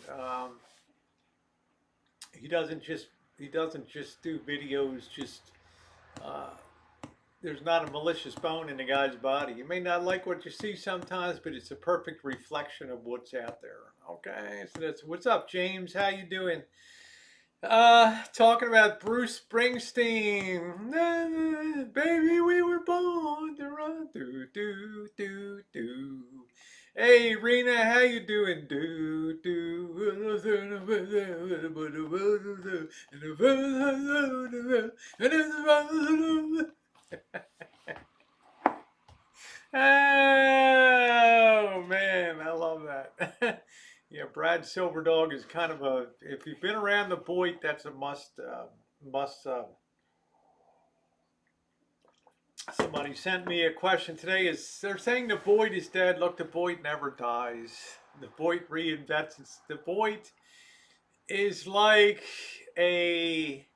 he doesn't just do videos. There's not a malicious bone in the guy's body. You may not like what you see sometimes, but it's a perfect reflection of what's out there. Okay, so that's what's up, James. How you doing? Talking about Bruce Springsteen. Baby, we were born to run. Do do do do. Hey, Rena, how you doing? Do do. Oh man, I love that. Yeah, Brad Silverdog is kind of a. If you've been around the Boyd, that's a must. Somebody sent me a question today. They're saying the Boyd is dead? Look, the Boyd never dies. The Boyd reinvents. The Boyd is like a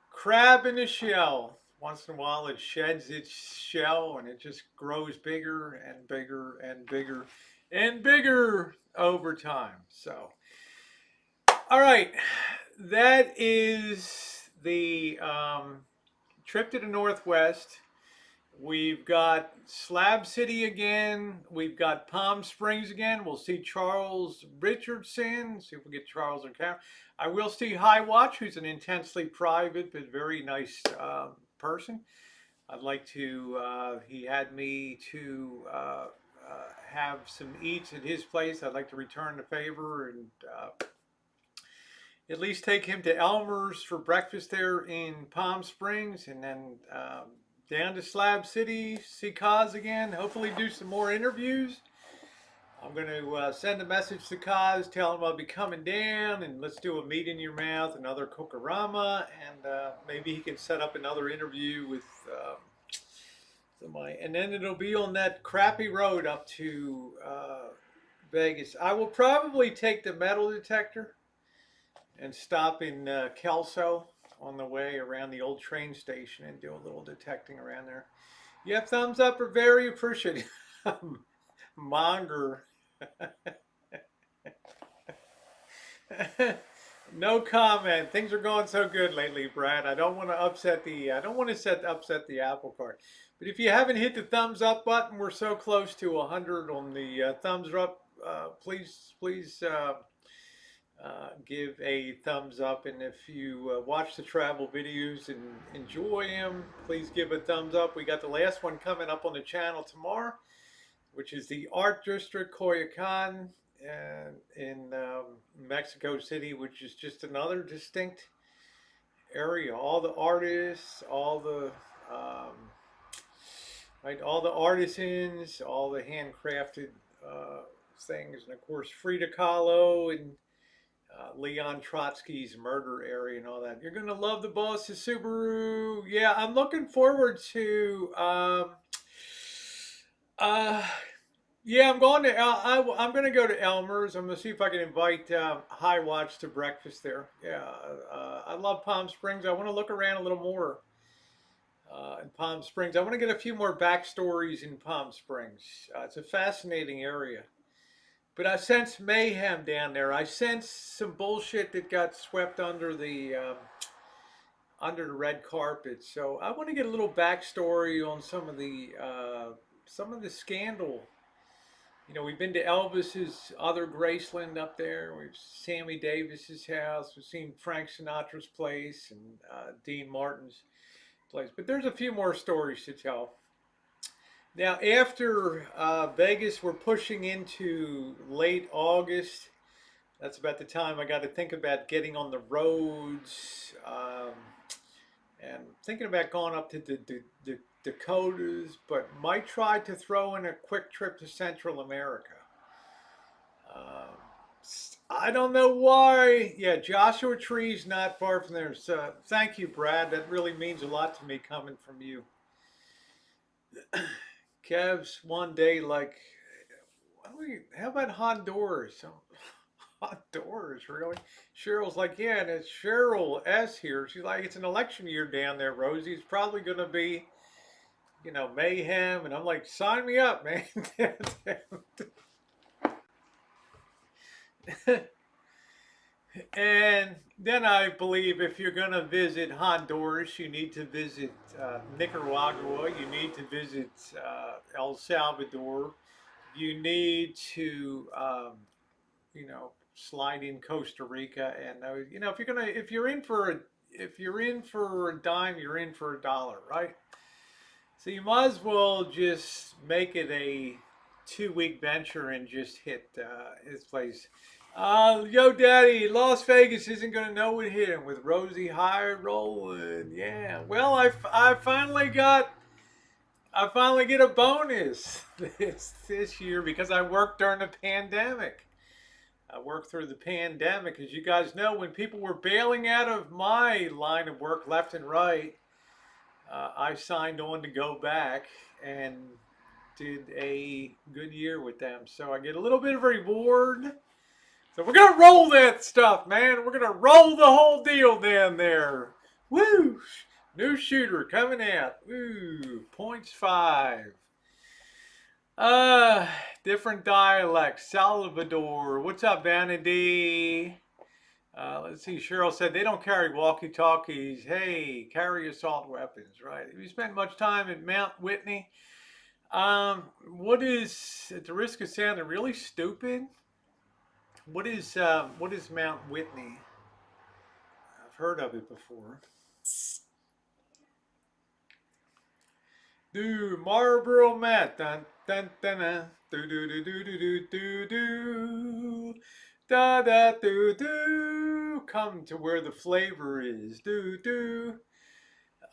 crab in a shell. Once in a while, it sheds its shell and it just grows bigger and bigger and bigger and bigger over time. So, all right, that is the trip to the Northwest. We've got Slab City again. We've got Palm Springs again. We'll see Charles Richardson. See if we get Charles on camera. I will see High Watch, who's an intensely private but very nice person. I'd like to. He had me to have some eats at his place. I'd like to return the favor and at least take him to Elmer's for breakfast there in Palm Springs, and then down to Slab City, see Kaz again. Hopefully, do some more interviews. I'm going to send a message to Kaz, tell him I'll be coming down, and let's do a meat in your mouth, another Kokorama, and maybe he can set up another interview with somebody. And then it'll be on that crappy road up to Vegas. I will probably take the metal detector and stop in Kelso on the way around the old train station and do a little detecting around there. Yeah, thumbs up are very appreciated. Monger. No comment. Things are going so good lately, Brad. I don't want to upset the apple cart. But if you haven't hit the thumbs up button, we're so close to 100 on the thumbs up. Please give a thumbs up, and if you watch the travel videos and enjoy them, please give a thumbs up. We got the last one coming up on the channel tomorrow, which is the Art District Coyoacan in Mexico City, which is just another distinct area. All the artists, all the all the artisans, all the handcrafted things, and of course Frida Kahlo and Leon Trotsky's murder area and all that. You're gonna love the boss of Subaru. Yeah, I'm looking forward to. Yeah, I'm going to. I'm going to go to Elmer's. I'm going to see if I can invite High Watch to breakfast there. Yeah, I love Palm Springs. I want to look around a little more in Palm Springs. I want to get a few more backstories in Palm Springs. It's a fascinating area. But I sense mayhem down there. I sense some bullshit that got swept under the red carpet. So I want to get a little backstory on some of the scandal. You know, we've been to Elvis's other Graceland up there. We've Sammy Davis's house. We've seen Frank Sinatra's place and Dean Martin's place. But there's a few more stories to tell. Now, after Vegas, we're pushing into late August. That's about the time I got to think about getting on the roads and thinking about going up to the Dakotas, but might try to throw in a quick trip to Central America. I don't know why. Yeah, Joshua Tree's not far from there. So thank you, Brad. That really means a lot to me coming from you. Kev's one day like, how about Honduras? Honduras, really? Cheryl's like, yeah, and it's Cheryl S here. She's like, it's an election year down there, Rosie. It's probably going to be, you know, mayhem. And I'm like, sign me up, man. And then I believe if you're going to visit Honduras, you need to visit Nicaragua. You need to visit El Salvador. You need to, you know, slide in Costa Rica. And you know, if you're in for a dime, you're in for a dollar, right? So you might as well just make it a 2-week venture and just hit his place. Yo, Daddy, Las Vegas isn't going to know what hit him with Rosie High rolling. Yeah. Well, I finally get a bonus this year because I worked during the pandemic. I worked through the pandemic. As you guys know, when people were bailing out of my line of work left and right, I signed on to go back and did a good year with them. So I get a little bit of reward. So we're going to roll that stuff, man. We're going to roll the whole deal down there. Woo! New shooter coming out. Woo! Points 5. Different dialects. Salvador. What's up, Vanity? Let's see. Cheryl said they don't carry walkie-talkies. Hey, carry assault weapons, right? Have you spent much time at Mount Whitney? What is, at the risk of sounding really stupid, what is Mount Whitney? I've heard of it before. Do Marlboro Matt, dun dun dun dun, do do do do do do do do, da da do do. Come to where the flavor is, do do.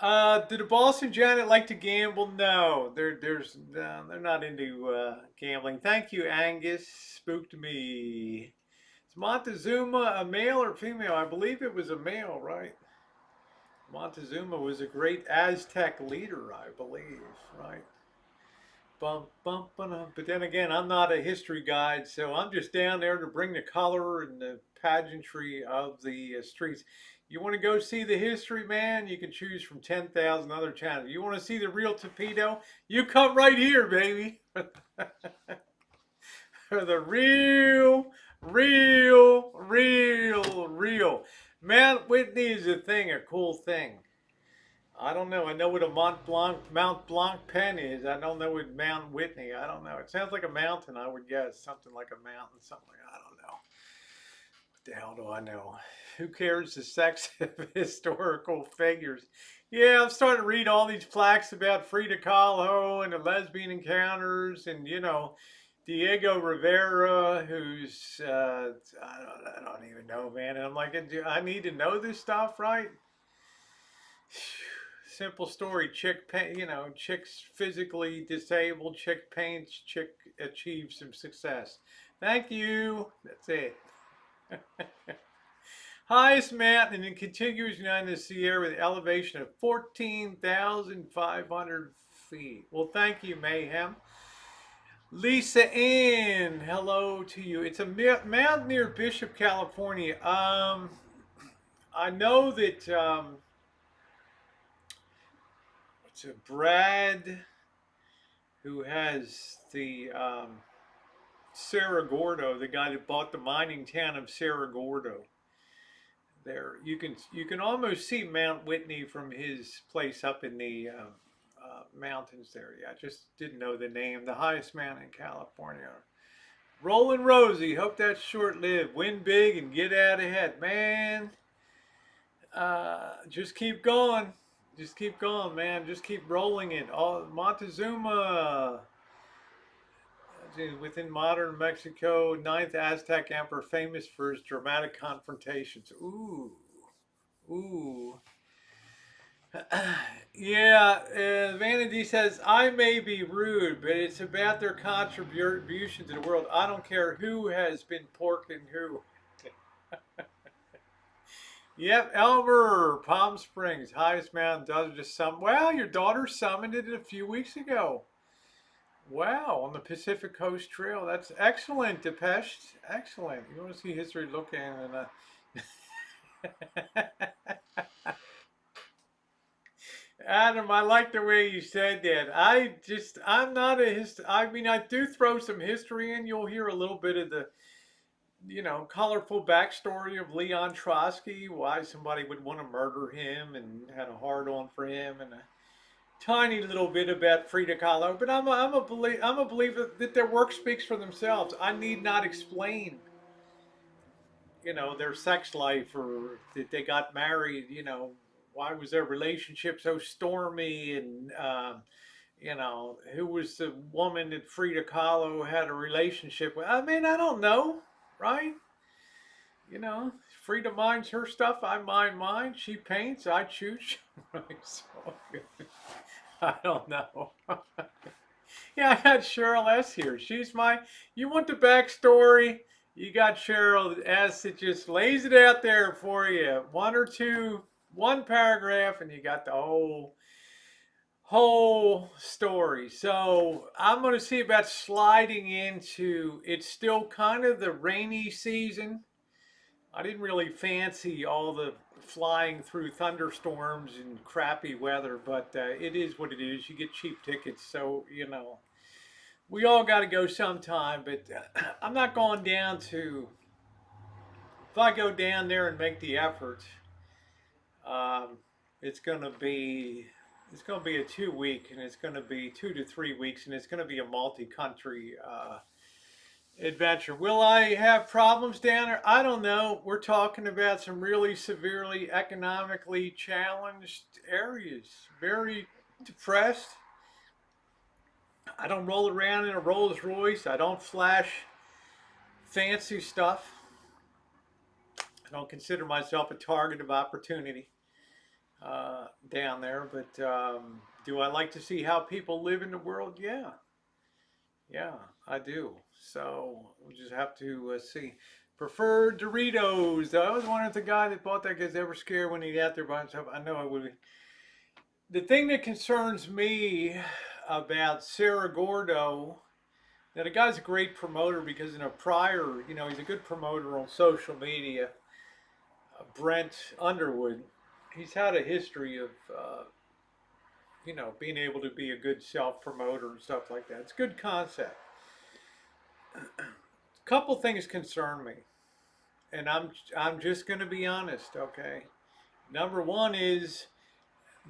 Do the Boston Janet like to gamble? No, they're not into gambling. Thank you, Angus. Spooked me. Is Montezuma a male or female? I believe it was a male, right? Montezuma was a great Aztec leader, I believe, right? Bum, bum, bum. But then again, I'm not a history guide, so I'm just down there to bring the color and the pageantry of the streets. You want to go see the history, man? You can choose from 10,000 other channels. You want to see the real torpedo? You come right here, baby. The real. Mount Whitney is a thing, a cool thing. I don't know. I know what a Mount Blanc pen is. I don't know what Mount Whitney. I don't know. It sounds like a mountain, I would guess. Something like a mountain, something like, I don't know. What the hell do I know? Who cares the sex of historical figures? Yeah, I'm starting to read all these plaques about Frida Kahlo and the lesbian encounters and, Diego Rivera, who's, I don't even know, man. And I'm like, I need to know this stuff, right? Simple story. Chick's physically disabled. Chick paints. Chick achieves some success. Thank you. That's it. Highest mountain in contiguous United Sierra with elevation of 14,500 feet. Well, thank you, Mayhem. Lisa Ann, hello to you. It's a mountain near Bishop, California. I know that it's a Brad who has the Cerro Gordo, the guy that bought the mining town of Cerro Gordo. There, you can almost see Mount Whitney from his place up in the mountains there. Yeah, I just didn't know the name. The highest mountain in California. Rolling Rosie, hope that's short-lived. Win big and get out ahead, man. Just keep going. Just keep going, man. Just keep rolling it. All Montezuma, within modern Mexico, ninth Aztec emperor, famous for his dramatic confrontations. Ooh, ooh. Yeah, Vanity says, I may be rude, but it's about their contribution to the world. I don't care who has been porking who. Yep, Elmer, Palm Springs, highest mountain, daughter just summoned. Well, your daughter summoned it a few weeks ago. Wow, on the Pacific Coast Trail. That's excellent, Depeche. Excellent. You want to see history? Look in and Adam, I like the way you said that. I'm not a I mean, I do throw some history in. You'll hear a little bit of the, colorful backstory of Leon Trotsky, why somebody would want to murder him and had a hard on for him, and a tiny little bit about Frida Kahlo. But I'm a believer that their work speaks for themselves. I need not explain, their sex life or that they got married. Why was their relationship so stormy, and who was the woman that Frida Kahlo had a relationship with? I mean, I don't know, right? Frida minds her stuff. I mind mine. She paints. I choose. So, I don't know. Yeah, I got Cheryl S here. You want the backstory? You got Cheryl S that just lays it out there for you. One paragraph, and you got the whole story. So I'm going to see about sliding into, it's still kind of the rainy season. I didn't really fancy all the flying through thunderstorms and crappy weather, but it is what it is. You get cheap tickets, so, we all got to go sometime, but I'm not going down to if I go down there and make the effort, um, it's going to be it's going to be a 2 week, and it's going to be 2 to 3 weeks, and it's going to be a multi-country adventure. Will I have problems down there? I don't know. We're talking about some really severely economically challenged areas. Very depressed. I don't roll around in a Rolls Royce. I don't flash fancy stuff. I don't consider myself a target of opportunity down there. But do I like to see how people live in the world? Yeah, yeah, I do. So we'll just have to see. Preferred Doritos. I was wondering if the guy that bought that guy's ever scared when he's out there by himself. I know I would be. The thing that concerns me about Sarah Gordo, now the guy's a great promoter because in a prior, he's a good promoter on social media. Brent Underwood, he's had a history of, being able to be a good self promoter and stuff like that. It's a good concept. A couple things concern me, and I'm just going to be honest, okay? Number one is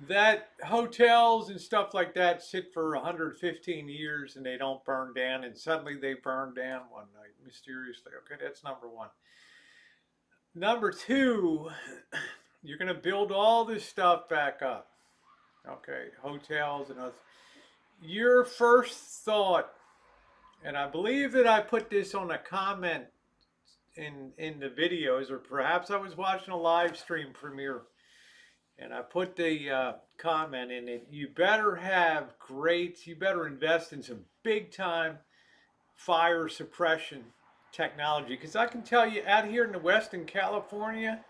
that hotels and stuff like that sit for 115 years and they don't burn down, and suddenly they burn down one night mysteriously. Okay, that's number one. Number two, you're going to build all this stuff back up. Okay, hotels and others. Your first thought, and I believe that I put this on a comment in the videos, or perhaps I was watching a live stream premiere, and I put the comment in it. You better invest in some big time fire suppression technology, because I can tell you, out here in the Western California,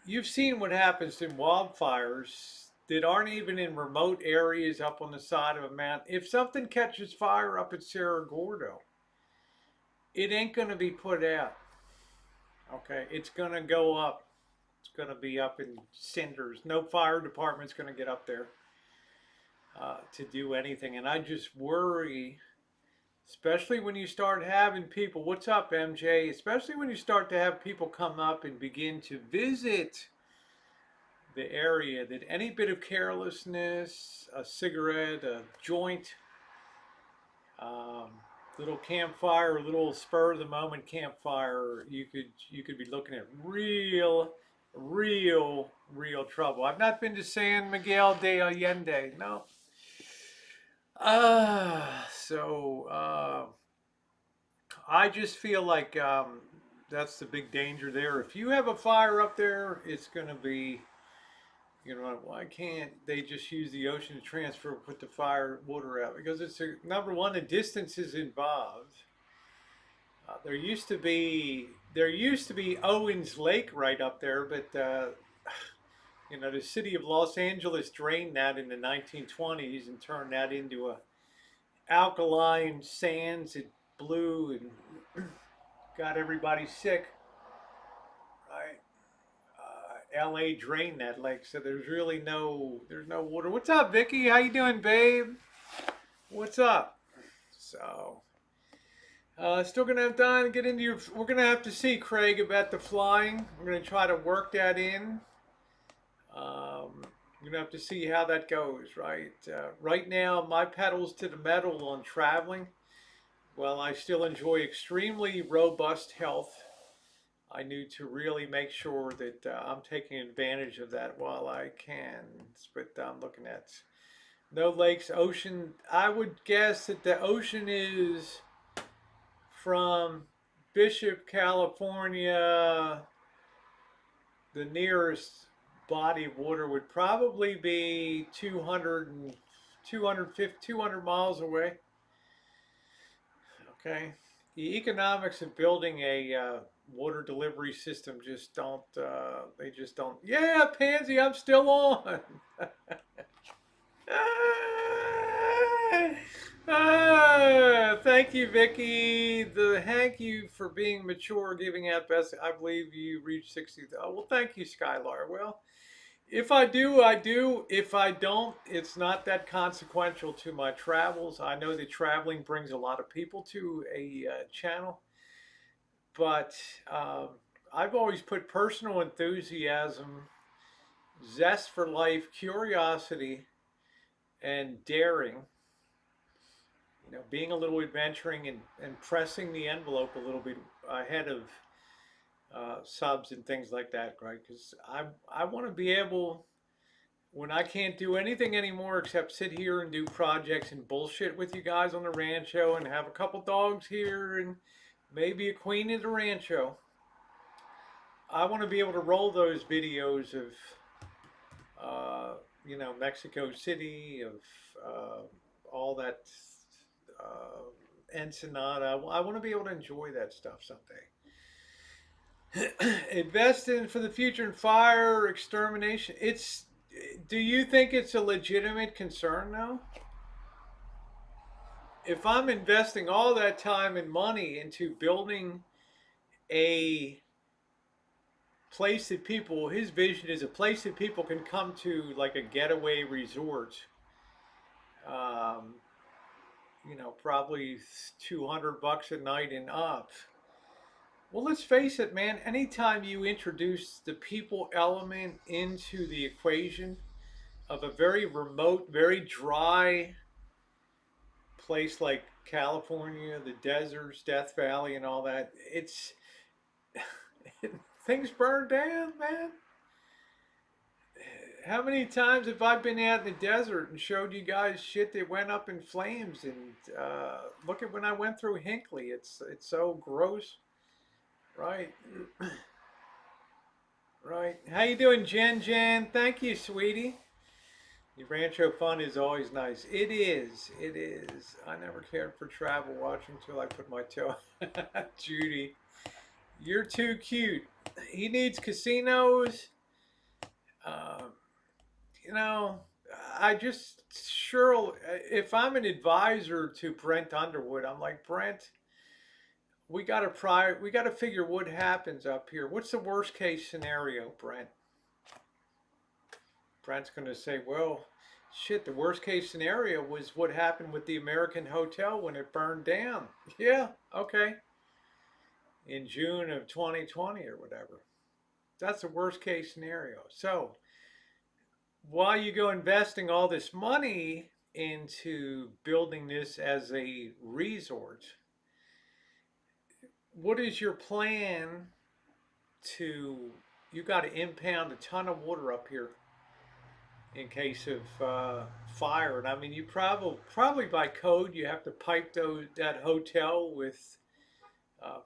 you've seen what happens in wildfires that aren't even in remote areas up on the side of a mountain. If something catches fire up at Cerro Gordo, it ain't going to be put out. Okay, it's going to go up. It's going to be up in cinders. No fire department's going to get up there to do anything. And I just worry, especially when you start having people, what's up, MJ? Especially when you start to have people come up and begin to visit the area, that any bit of carelessness, a cigarette, a joint, little campfire, little spur of the moment campfire, you could be looking at real trouble. I've not been to San Miguel de Allende, no. I just feel like that's the big danger there. If you have a fire up there, it's going to be, why can't they just use the ocean to transfer, put the fire water out? Because it's number one, the distance is involved. There used to be Owens Lake right up there, but the city of Los Angeles drained that in the 1920s and turned that into a alkaline sands. It blew and got everybody sick. Right? LA drained that lake, so there's no water. What's up, Vicky? How you doing, babe? What's up? So, still gonna have time to get into your. We're gonna have to see, Craig, about the flying. We're gonna try to work that in. We're gonna have to see how that goes, right? Right now, my pedals to the metal on traveling. Well, I still enjoy extremely robust health. I need to really make sure that I'm taking advantage of that while I can. But I'm looking at no lakes, ocean. I would guess that the ocean is from Bishop, California. The nearest body of water would probably be 200 miles away. Okay. The economics of building a water delivery system just don't, they just don't. Yeah, Pansy, I'm still on. Thank you, Vicky. Thank you for being mature, giving out best. I believe you reached 60. Oh, well, thank you, Skylar. Well, if I do, I do. If I don't, it's not that consequential to my travels. I know that traveling brings a lot of people to a channel, but I've always put personal enthusiasm, zest for life, curiosity, and daring. Being a little adventuring and pressing the envelope a little bit ahead of subs and things like that, right? Because I want to be able, when I can't do anything anymore except sit here and do projects and bullshit with you guys on the rancho and have a couple dogs here and maybe a queen at the rancho. I want to be able to roll those videos of, Mexico City, of all that Ensenada. I want to be able to enjoy that stuff someday. Invest in for the future in fire extermination. Do you think it's a legitimate concern now? If I'm investing all that time and money into building a place that people, his vision is a place that people can come to, like a getaway resort, um, probably $200 a night and up. Well, let's face it, man. Anytime you introduce the people element into the equation of a very remote, very dry place like California, the deserts, Death Valley, and all that, things burn down, man. How many times have I been out in the desert and showed you guys shit that went up in flames? And look at when I went through Hinckley. It's so gross, right? Right. How you doing, Jen? Jen, thank you, sweetie. The Rancho fun is always nice. It is. It is. I never cared for travel watching until I put my toe. Judy, you're too cute. He needs casinos. Um, you know, I just sure if I'm an advisor to Brent Underwood, I'm like, Brent, we got to figure what happens up here. What's the worst case scenario, Brent? Brent's going to say, well, shit, the worst case scenario was what happened with the American Hotel when it burned down. Yeah, okay. In June of 2020 or whatever. That's the worst case scenario. So, while you go investing all this money into building this as a resort, what is your plan to, you got to impound a ton of water up here in case of fire. And I mean, you probably by code you have to pipe that hotel with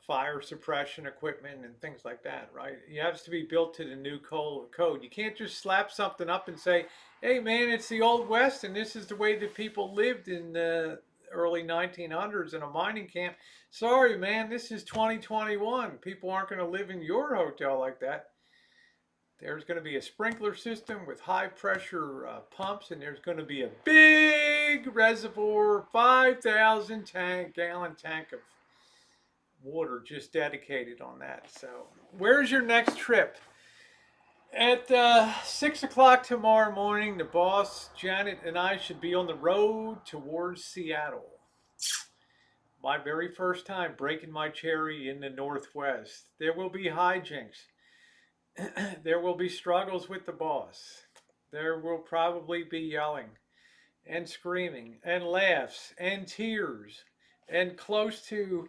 fire suppression equipment and things like that, right? It has to be built to the new code. You can't just slap something up and say, "Hey, man, it's the Old West, and this is the way that people lived in the early 1900s in a mining camp." Sorry, man, this is 2021. People aren't going to live in your hotel like that. There's going to be a sprinkler system with high pressure pumps, and there's going to be a big reservoir, 5,000 gallon tank of water just dedicated on that. So, where's your next trip? At 6 o'clock tomorrow morning, the boss, Janet, and I should be on the road towards Seattle. My very first time breaking my cherry in the Northwest. There will be hijinks. There will be struggles with the boss. There will probably be yelling and screaming and laughs and tears and close to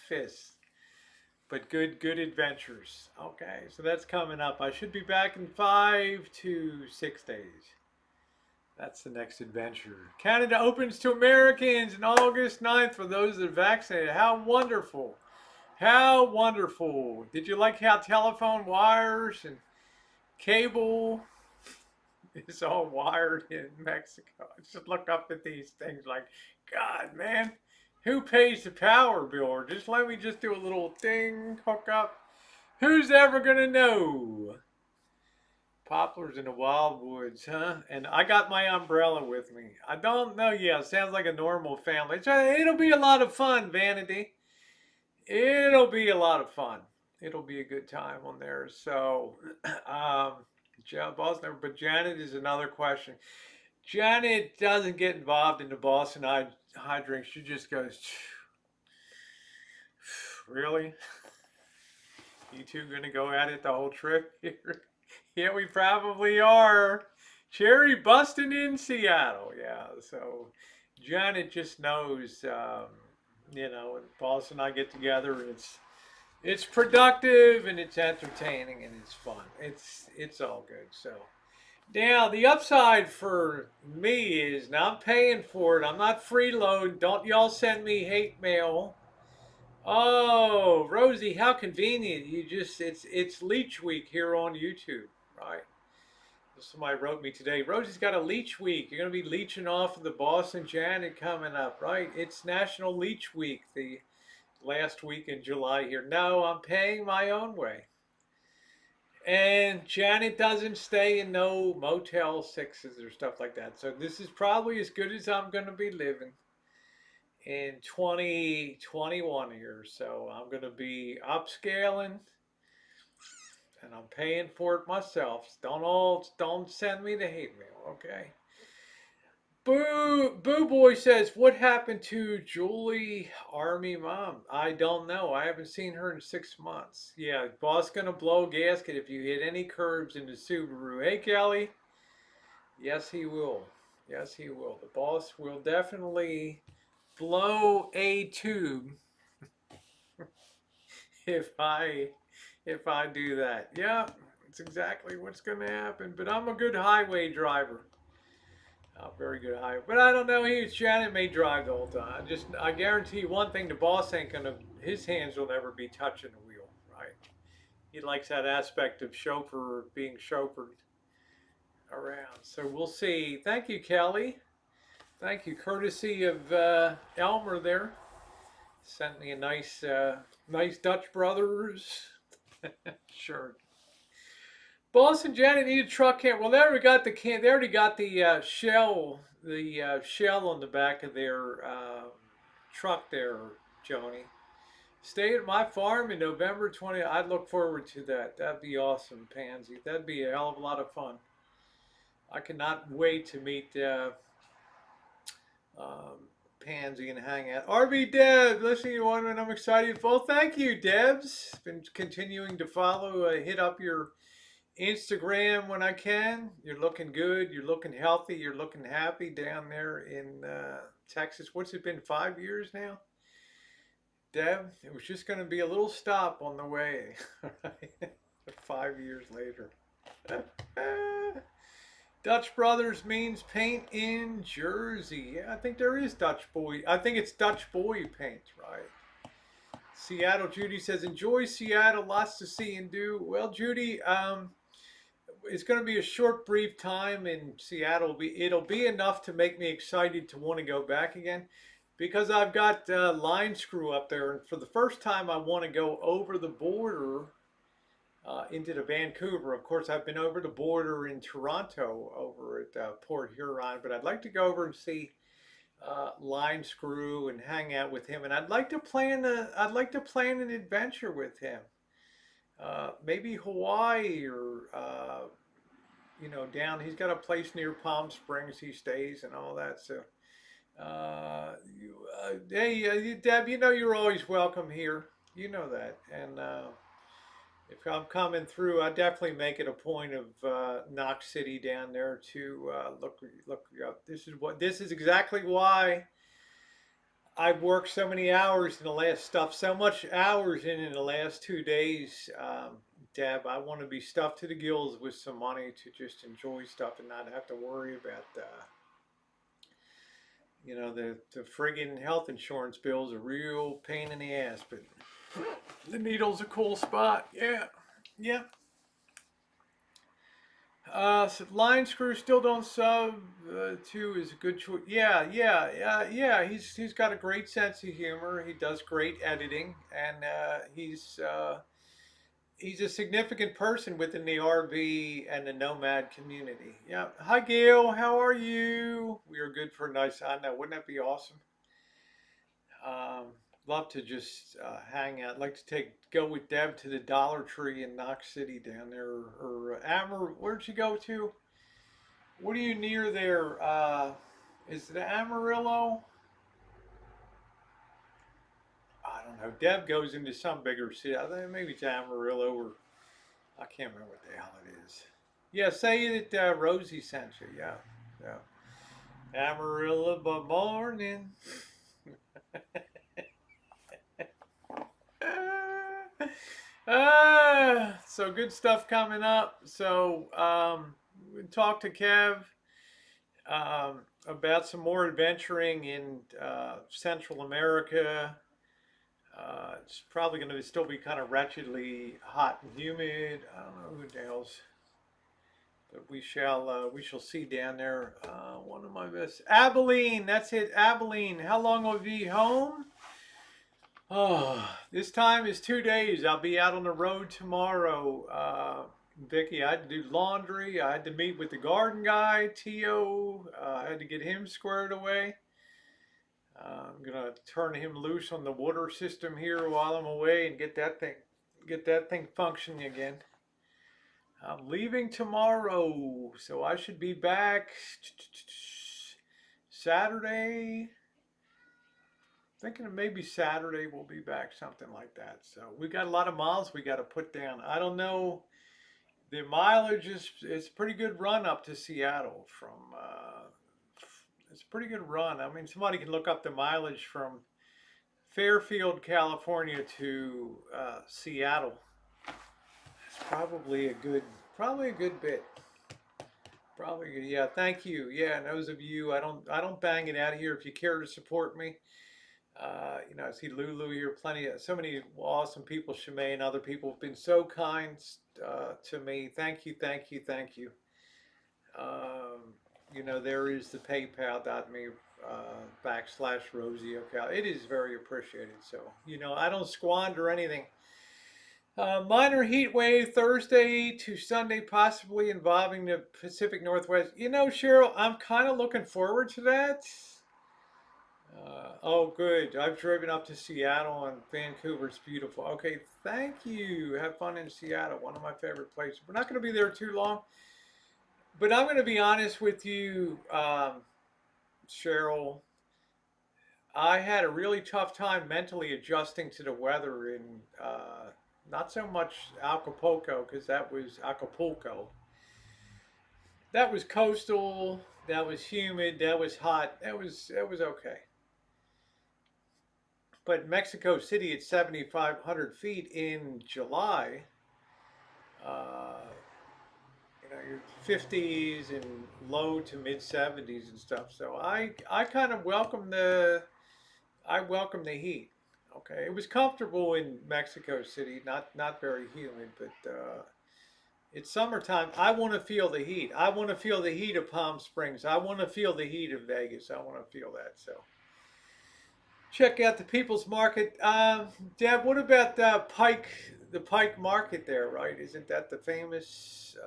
fists. But good adventures. Okay, so that's coming up. I should be back in 5 to 6 days. That's the next adventure. Canada opens to Americans on August 9th for those that are vaccinated. How wonderful. How wonderful. Did you like how telephone wires and cable is all wired in Mexico? I just look up at these things like, God, man, who pays the power bill? Or just let me just do a little thing, hook up. Who's ever going to know? Poplars in the wildwoods, huh? And I got my umbrella with me. I don't know. Yeah, it sounds like a normal family. It'll be a lot of fun, Vanity. It'll be a lot of fun. It'll be a good time on there. So, boss number, but Janet is another question. Janet doesn't get involved in the boss and I drink. She just goes, really? You two gonna go at it the whole trip here? Yeah, we probably are. Cherry busting in Seattle. Yeah, so Janet just knows, when Boss and I get together, it's productive and it's entertaining and it's fun. It's all good. So now the upside for me is now I'm paying for it. I'm not freeloading. Don't y'all send me hate mail. Oh, Rosie, how convenient. It's leech week here on YouTube, right? Somebody wrote me today. Rosie's got a leech week. You're going to be leeching off of the Boss and Janet coming up, right? It's National Leech Week, the last week in July here. No, I'm paying my own way. And Janet doesn't stay in no Motel 6s or stuff like that. So this is probably as good as I'm going to be living in 2021 here. So I'm going to be upscaling and I'm paying for it myself. Don't send me the hate mail, okay? Boo Boy says, what happened to Julie Army Mom? I don't know. I haven't seen her in 6 months. Yeah, boss gonna blow a gasket if you hit any curbs in the Subaru. Hey Kelly. Yes he will. Yes he will. The boss will definitely blow a tube if I do that. Yeah, it's exactly what's gonna happen. But I'm a good highway driver. Very good highway. But I don't know. Janet may drive the whole time. I guarantee you one thing: the boss ain't gonna. His hands will never be touching the wheel, right? He likes that aspect of chauffeur being chauffeured around. So we'll see. Thank you, Kelly. Thank you, courtesy of Elmer there. Sent me a nice Dutch Brothers shirt. Boss and Janet need a truck cam. Well, they already got the can. They already got the shell on the back of their truck there, Joni. Stay at my farm in November 20. I'd look forward to that. That'd be awesome, Pansy. That'd be a hell of a lot of fun. I cannot wait to meet um, Pansy and hang out. RB Deb, listening to one and I'm excited. Well, thank you, Debs. Been continuing to follow. Hit up your Instagram when I can. You're looking good. You're looking healthy. You're looking happy down there in Texas. What's it been, 5 years now? Deb, it was just going to be a little stop on the way. 5 years later. Dutch Brothers means paint in Jersey. Yeah, I think there is Dutch boy. I think it's Dutch boy paint, right? Seattle, Judy says, enjoy Seattle. Lots to see and do. Well, Judy, it's going to be a short, brief time in Seattle. It'll be enough to make me excited to want to go back again because I've got line screw up there. And for the first time, I want to go over the border into the Vancouver. Of course, I've been over the border in Toronto over at Port Huron, but I'd like to go over and see line screw and hang out with him. And I'd like to plan an adventure with him. Maybe Hawaii or down. He's got a place near Palm Springs he stays and all that. So, hey, Deb, you're always welcome here. You know that. And if I'm coming through, I definitely make it a point of Knox City down there to look up. This is exactly why I've worked so many hours in the last stuff, so much hours in the last 2 days, Deb. I want to be stuffed to the gills with some money to just enjoy stuff and not have to worry about, the friggin' health insurance bill is a real pain in the ass. But the Needle's a cool spot. Yeah, yeah. So line screw still don't sub to is a good choice. Yeah. He's got a great sense of humor. He does great editing, and he's a significant person within the RV and the nomad community. Yeah. Hi Gail, how are you? We are good for a nice. I know. Wouldn't that be awesome? Um, Love to just hang out. Like to go with Deb to the Dollar Tree in Knox City down there, or Amber. Where'd you go to? What are you near there? Is it Amarillo? I don't know. Deb goes into some bigger city. I think maybe it's Amarillo or I can't remember what the hell it is. Yeah, say that Rosie sent you. Yeah, yeah. Amarillo by morning. So good stuff coming up. So we talked to Kev about some more adventuring in Central America. It's probably going to still be kind of wretchedly hot and humid. I don't know who the hell's, but we shall see down there. One of my best, Abilene. That's it, Abilene. How long will we be home? Oh, this time is 2 days. I'll be out on the road tomorrow. Vicky, I had to do laundry. I had to meet with the garden guy, Tio. I had to get him squared away. I'm gonna turn him loose on the water system here while I'm away and get that thing functioning again. I'm leaving tomorrow, so I should be back Saturday. Thinking of maybe Saturday we'll be back, something like that. So we got a lot of miles we got to put down. I don't know. The mileage is it's a pretty good run up to Seattle from. It's a pretty good run. I mean, somebody can look up the mileage from Fairfield, California to Seattle. It's probably a good bit. Probably good. Yeah. Thank you. Yeah. And those of you, I don't bang it out here. If you care to support me. I see Lulu here, so many awesome people, Shemaine, other people have been so kind to me. Thank you, thank you, thank you. There is the PayPal.me /Rosie account. It is very appreciated. So, I don't squander anything. Minor heat wave Thursday to Sunday, possibly involving the Pacific Northwest. Cheryl, I'm kind of looking forward to that. Oh, good. I've driven up to Seattle and Vancouver. It's beautiful. Okay, thank you. Have fun in Seattle, one of my favorite places. We're not going to be there too long, but I'm going to be honest with you, Cheryl. I had a really tough time mentally adjusting to the weather in not so much Acapulco, because that was Acapulco. That was coastal. That was humid. That was hot. It was okay. But Mexico City at 7,500 feet in July, uh, your 50s and low to mid 70s and stuff. So I kind of welcome the heat. Okay, it was comfortable in Mexico City, not very humid, but it's summertime. I want to feel the heat. I want to feel the heat of Palm Springs. I want to feel the heat of Vegas. I want to feel that. So. Check out the People's Market. Deb, what about the Pike Market there, right? Isn't that the famous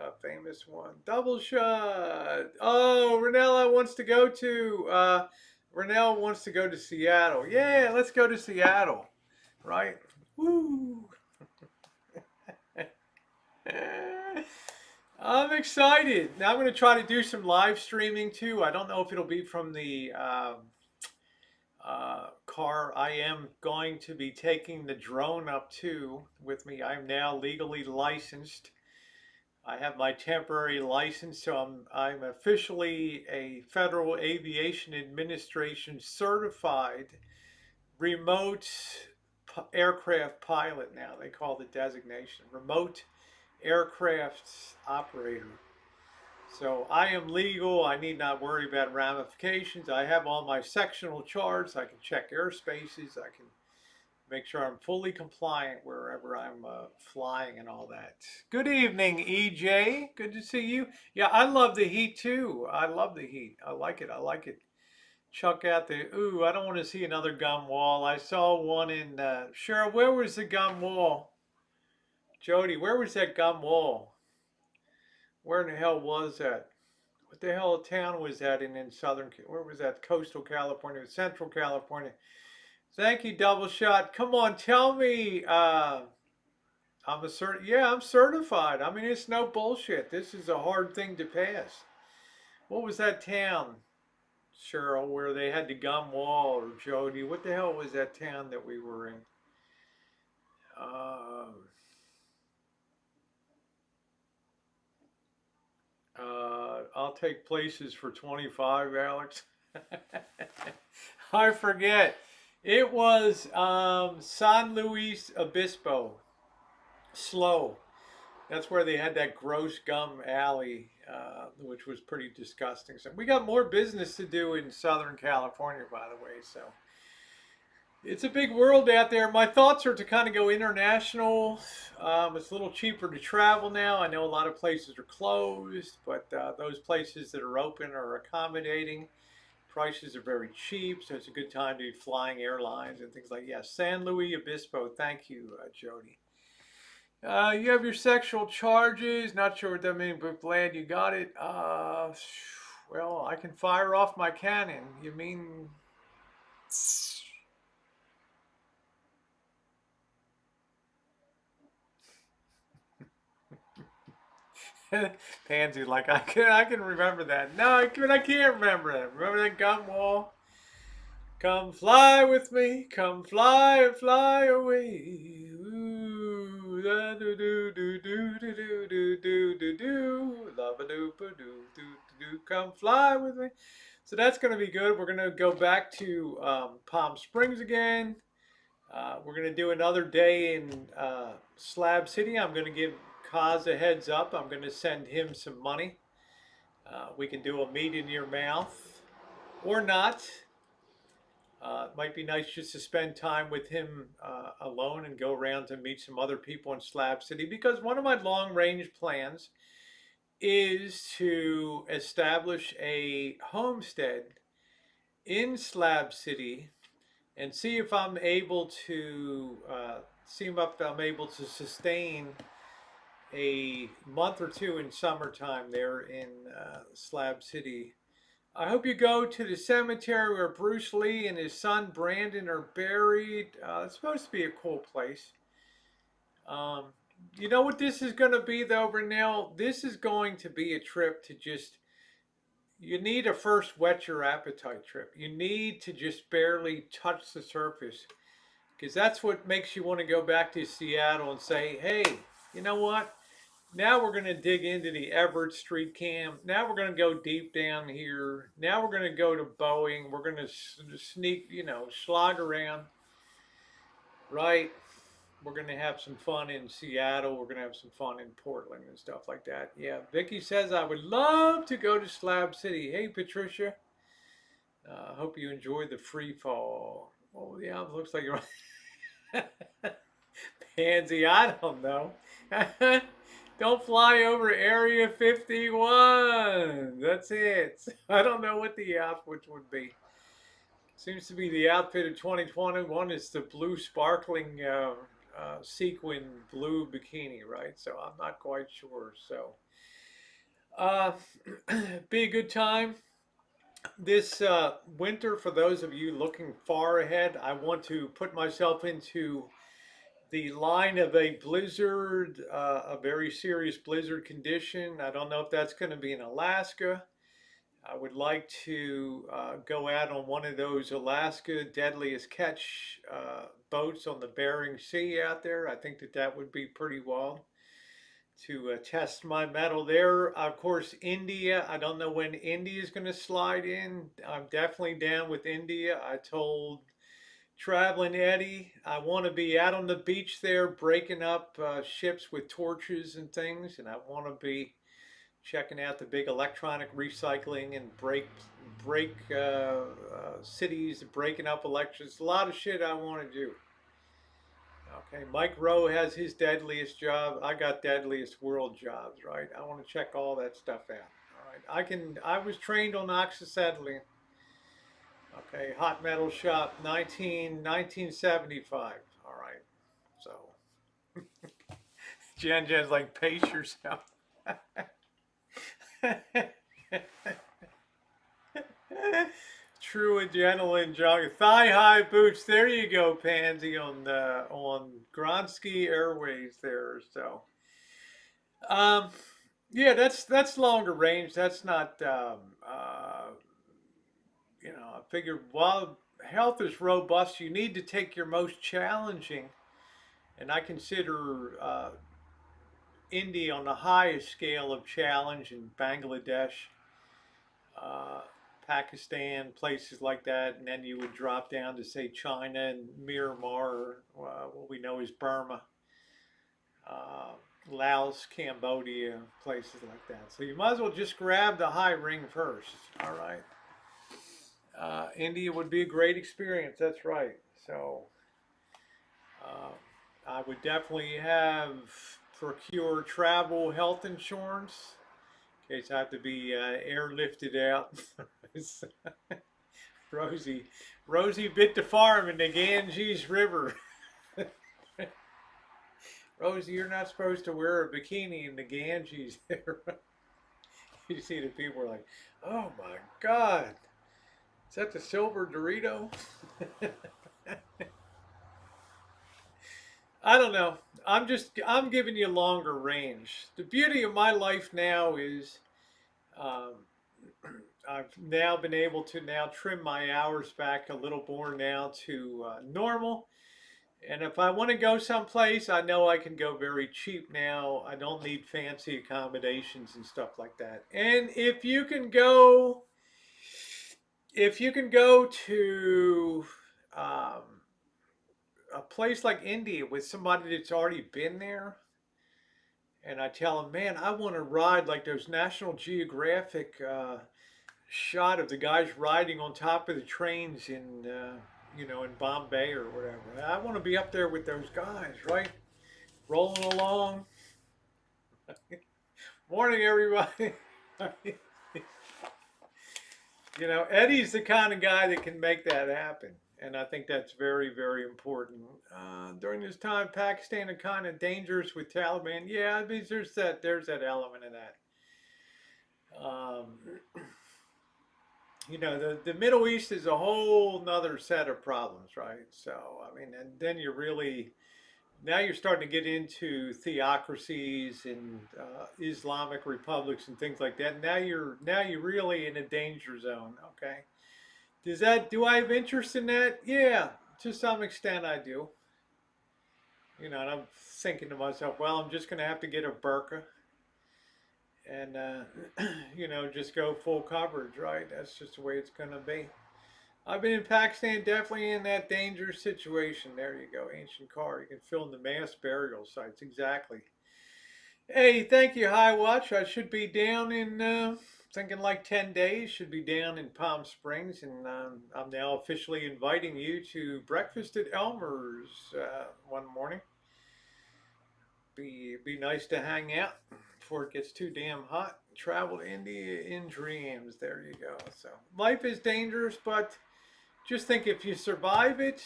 one? Double shot. Oh, Renella wants to go to Seattle. Yeah, let's go to Seattle, right? Woo! I'm excited. Now I'm going to try to do some live streaming too. I don't know if it'll be from the car. I am going to be taking the drone up too with me. I'm now legally licensed. I have my temporary license, so I'm officially a Federal Aviation Administration certified remote aircraft pilot now. They call the designation remote aircraft operator. So I am legal. I need not worry about ramifications. I have all my sectional charts. I can check airspaces. I can make sure I'm fully compliant wherever I'm flying and all that. Good evening, EJ. Good to see you. Yeah, I love the heat too. I love the heat. I like it. I like it. Chuck out I don't want to see another gum wall. I saw one in, Cheryl, where was the gum wall? Jody, where was that gum wall? Where in the hell was that? What the hell town was that in Southern, where was that? Coastal California, Central California. Thank you, Double Shot. Come on, tell me. I'm certified. I mean, it's no bullshit. This is a hard thing to pass. What was that town, Cheryl, where they had the gum wall, or Jody? What the hell was that town that we were in? take places for 25, Alex. I forget. It was San Luis Obispo. Slow. That's where they had that gross gum alley, which was pretty disgusting. So we got more business to do in Southern California, by the way. So it's a big world out there. My thoughts are to kind of go international. It's a little cheaper to travel now. I know a lot of places are closed, but those places that are open are accommodating. Prices are very cheap, so it's a good time to be flying airlines and things like. Yeah, San Luis Obispo. Thank you, Jody. You have your sexual charges. Not sure what that means, but glad you got it. Well, I can fire off my cannon. You mean? Pansy, like I can remember that. No, I can't remember that. Remember that gum wall? Come fly with me, come fly, fly away. Ooh, da do do do do do do do do do do, love a doo ba doo do do. Come fly with me. So that's going to be good. We're going to go back to Palm Springs again. We're going to do another day in Slab City. I'm going to give Kaz a heads up. I'm going to send him some money. We can do a meat in your mouth or not. It might be nice just to spend time with him alone and go around to meet some other people in Slab City, because one of my long range plans is to establish a homestead in Slab City and see if I'm able to sustain a month or two in summertime there in Slab City. I hope you go to the cemetery where Bruce Lee and his son Brandon are buried. It's supposed to be a cool place. Um, you know what this is going to be, though, Renell? This is going to be a trip to just, you need a first whet your appetite trip. You need to just barely touch the surface, because that's what makes you want to go back to Seattle and say, hey, you know what? Now we're going to dig into the Everett Street Camp. Now we're going to go deep down here. Now we're going to go to Boeing. We're going to sneak, slog around, right? We're going to have some fun in Seattle. We're going to have some fun in Portland and stuff like that. Yeah, Vicky says, I would love to go to Slab City. Hey, Patricia. Hope you enjoy the free fall. Oh, yeah, it looks like you're Pansy. I don't know. Don't fly over Area 51. That's it. I don't know what the outfit would be. Seems to be the outfit of 2021 is the blue sparkling sequin blue bikini, right? So I'm not quite sure. So uh, be a good time. This winter, for those of you looking far ahead, I want to put myself into the line of a blizzard, a very serious blizzard condition. I don't know if that's going to be in Alaska. I would like to go out on one of those Alaska deadliest catch boats on the Bering Sea out there. I think that would be pretty wild to test my mettle there. Of course, India. I don't know when India is going to slide in. I'm definitely down with India. I told Traveling Eddie, I want to be out on the beach there breaking up ships with torches and things, and I want to be checking out the big electronic recycling and break cities, breaking up elections. A lot of shit I want to do. Okay, Mike Rowe has his deadliest job. I got deadliest world jobs, right? I want to check all that stuff out. All right, I was trained on oxyacetylene. Okay, Hot Metal Shop, 1975. All right, so Jen's like, pace yourself. True adrenaline jogger, thigh high boots. There you go, Pansy, on Gronsky Airways there. So, um, yeah, that's longer range. That's not I figure while health is robust, you need to take your most challenging, and I consider India on the highest scale of challenge in Bangladesh. uh, Pakistan, places like that, and then you would drop down to say China and Myanmar, or what we know as Burma, uh, Laos, Cambodia, places like that. So you might as well just grab the high ring first. All right. India would be a great experience. That's right. So uh, I would definitely have procure travel health insurance in case I have to be airlifted out. Rosie, Rosie bit the farm in the Ganges River. Rosie, you're not supposed to wear a bikini in the Ganges. You see the people are like, oh my God, is that the silver Dorito? I don't know. I'm giving you longer range. The beauty of my life now is um, I've now been able to now trim my hours back a little more now to normal. And if I want to go someplace, I know I can go very cheap now. I don't need fancy accommodations and stuff like that. And if you can go to um, a place like India with somebody that's already been there, and I tell them, man, I want to ride like those National Geographic shot of the guys riding on top of the trains in, in Bombay or whatever. I want to be up there with those guys, right? Rolling along. Morning, everybody. Eddie's the kind of guy that can make that happen. And I think that's very, very important. During this time, Pakistan is kind of dangerous with Taliban. Yeah, I mean, there's that element of that. Um, the Middle East is a whole nother set of problems, right? So, I mean, and then now you're starting to get into theocracies and Islamic republics and things like that. Now you're really in a danger zone. Okay, do I have interest in that? Yeah, to some extent I do. And I'm thinking to myself, well, I'm just going to have to get a burqa and just go full coverage, right? That's just the way it's going to be. I've been in Pakistan, definitely in that dangerous situation. There you go, ancient car. You can film the mass burial sites. Exactly. Hey, thank you, High Watch. I should be down in, thinking like 10 days, should be down in Palm Springs. And I'm now officially inviting you to breakfast at Elmer's one morning. Be nice to hang out before it gets too damn hot. Travel to India in dreams. There you go. So life is dangerous, but just think if you survive it,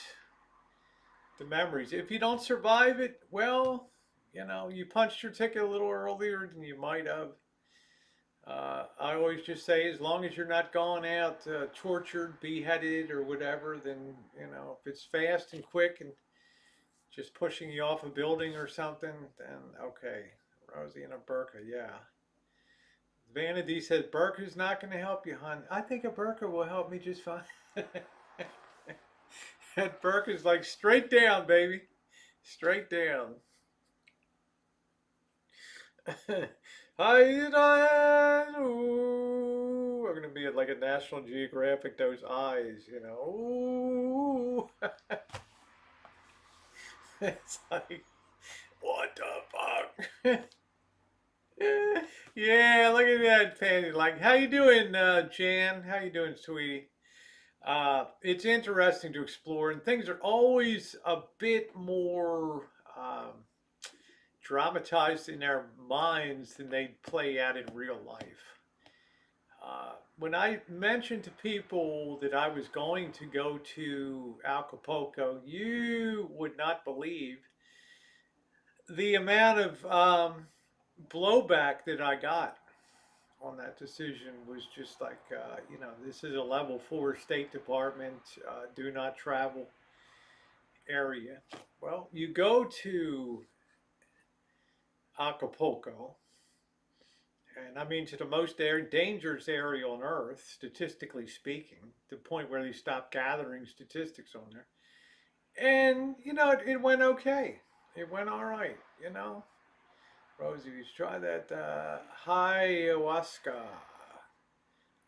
the memories. If you don't survive it, well, you punched your ticket a little earlier than you might have. I always just say, as long as you're not going out tortured, beheaded, or whatever, then, if it's fast and quick and just pushing you off a building or something, then okay. Rosie in a burqa, yeah. Vanity says, burqa's not going to help you, hon. I think a burqa will help me just fine. That burqa's like straight down, baby. Straight down. Hi, Diane. Ooh, we're gonna be at like a National Geographic. Those eyes, Ooh. It's like, what the fuck? Yeah, look at that panty. Like, how you doing, Jan? How you doing, sweetie? It's interesting to explore, and things are always a bit more dramatized in our minds than they play out in real life. When I mentioned to people that I was going to go to Acapulco, you would not believe the amount of blowback that I got on that decision. Was just like, this is a level 4 State Department, do not travel area. Well, you go to Acapulco, and I mean to the most dangerous area on Earth, statistically speaking, to the point where they stopped gathering statistics on there. And, it went okay. It went all right. Rosie, you try that ayahuasca.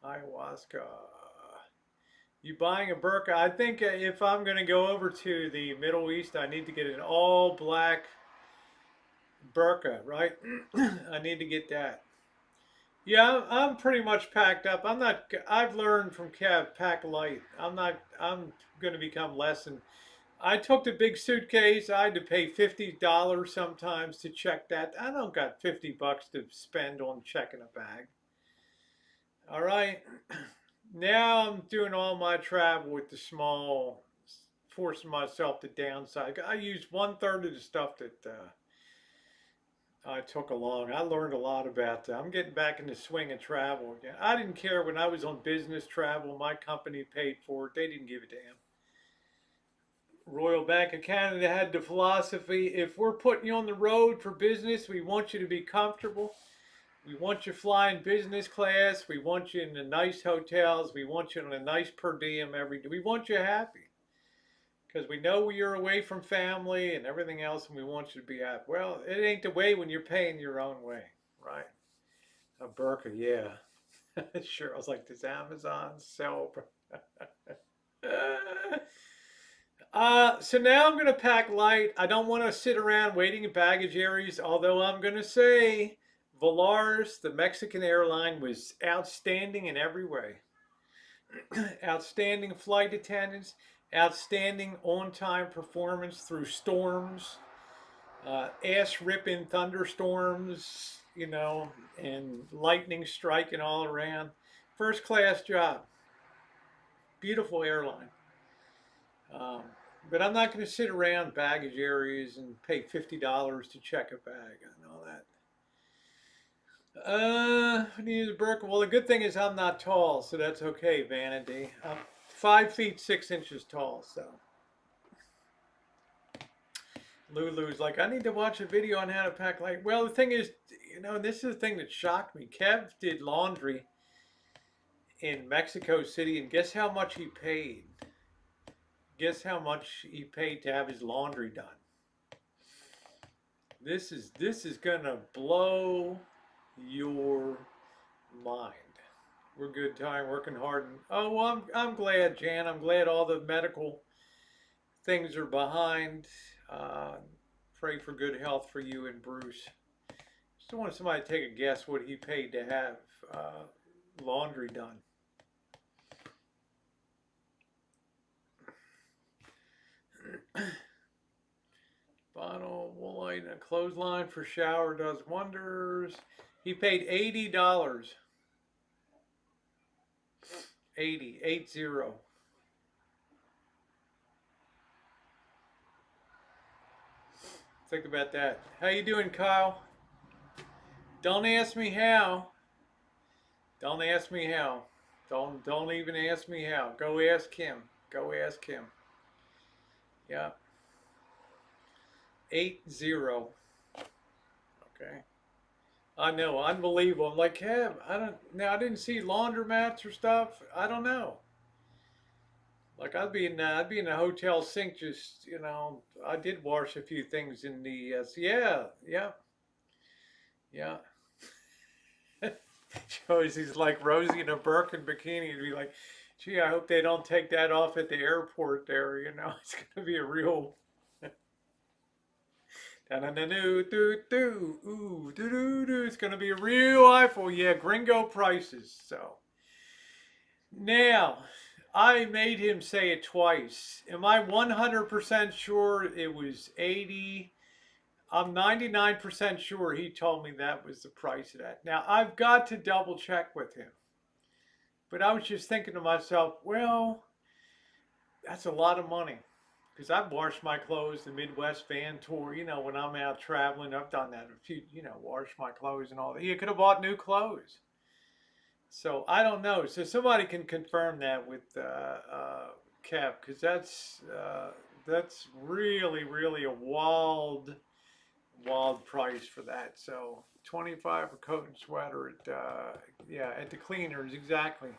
Ayahuasca. You buying a burqa? I think if I'm going to go over to the Middle East, I need to get an all black burqa, right? I need to get that. Yeah, I'm pretty much packed up. I'm not. I've learned from Kev, pack light. I'm not. I'm going to become less. And I took the big suitcase. I had to pay $50 sometimes to check that. I don't got $50 to spend on checking a bag. All right. Now I'm doing all my travel with the small, forcing myself to downsize. I used one third of the stuff that I took along. I learned a lot about that. I'm getting back in the swing of travel again. I didn't care when I was on business travel. My company paid for it. They didn't give a damn. Royal Bank of Canada had the philosophy, if we're putting you on the road for business, we want you to be comfortable. We want you flying business class. We want you in the nice hotels. We want you on a nice per diem every day. We want you happy because we know you're away from family and everything else, and we want you to be happy. Well, it ain't the way when you're paying your own way, right? A burqa, yeah. Sure, I was like, does Amazon sell? So now I'm going to pack light. I don't want to sit around waiting in baggage areas, although I'm going to say Volaris, the Mexican airline, was outstanding in every way. Outstanding flight attendants, outstanding on-time performance through storms, ass-ripping thunderstorms, and lightning striking all around. First class job. Beautiful airline. Um, but I'm not going to sit around baggage areas and pay $50 to check a bag and all that. Need a burqa. Well, the good thing is I'm not tall, so that's okay, Vanity. I'm 5 feet 6 inches tall, so. Lulu's like, I need to watch a video on how to pack light. Well, the thing is, this is the thing that shocked me. Kev did laundry in Mexico City, and guess how much he paid? Guess how much he paid to have his laundry done? This is gonna blow your mind. We're good time working hard. And, oh, well, I'm glad, Jan. I'm glad all the medical things are behind. Pray for good health for you and Bruce. Just want somebody to take a guess what he paid to have laundry done. Bottle, woolite, and a clothesline for shower does wonders. He paid $80. 80. Think about that. How you doing, Kyle? Don't ask me how. Don't ask me how. Don't even ask me how. Go ask him. Go ask him. Yeah. 80. Okay. I know, unbelievable. I'm like, Kev, I didn't see laundromats or stuff. I don't know. Like I'd be in a hotel sink, just I did wash a few things in the yeah. Shows he's like Rosie in a Birkin bikini. He'd be like, gee, I hope they don't take that off at the airport there. It's gonna be a real. It's gonna be a real eyeful. Yeah, gringo prices. So now I made him say it twice. Am I 100% sure it was 80? I'm 99% sure he told me that was the price of that. Now I've got to double check with him. But I was just thinking to myself, well, that's a lot of money. Because I've washed my clothes, the Midwest van tour, when I'm out traveling, I've done that a few, washed my clothes and all that. You could have bought new clothes. So I don't know. So somebody can confirm that with Kev, because that's really, really a wild price for that. So 25 for coat and sweater at the cleaners, exactly.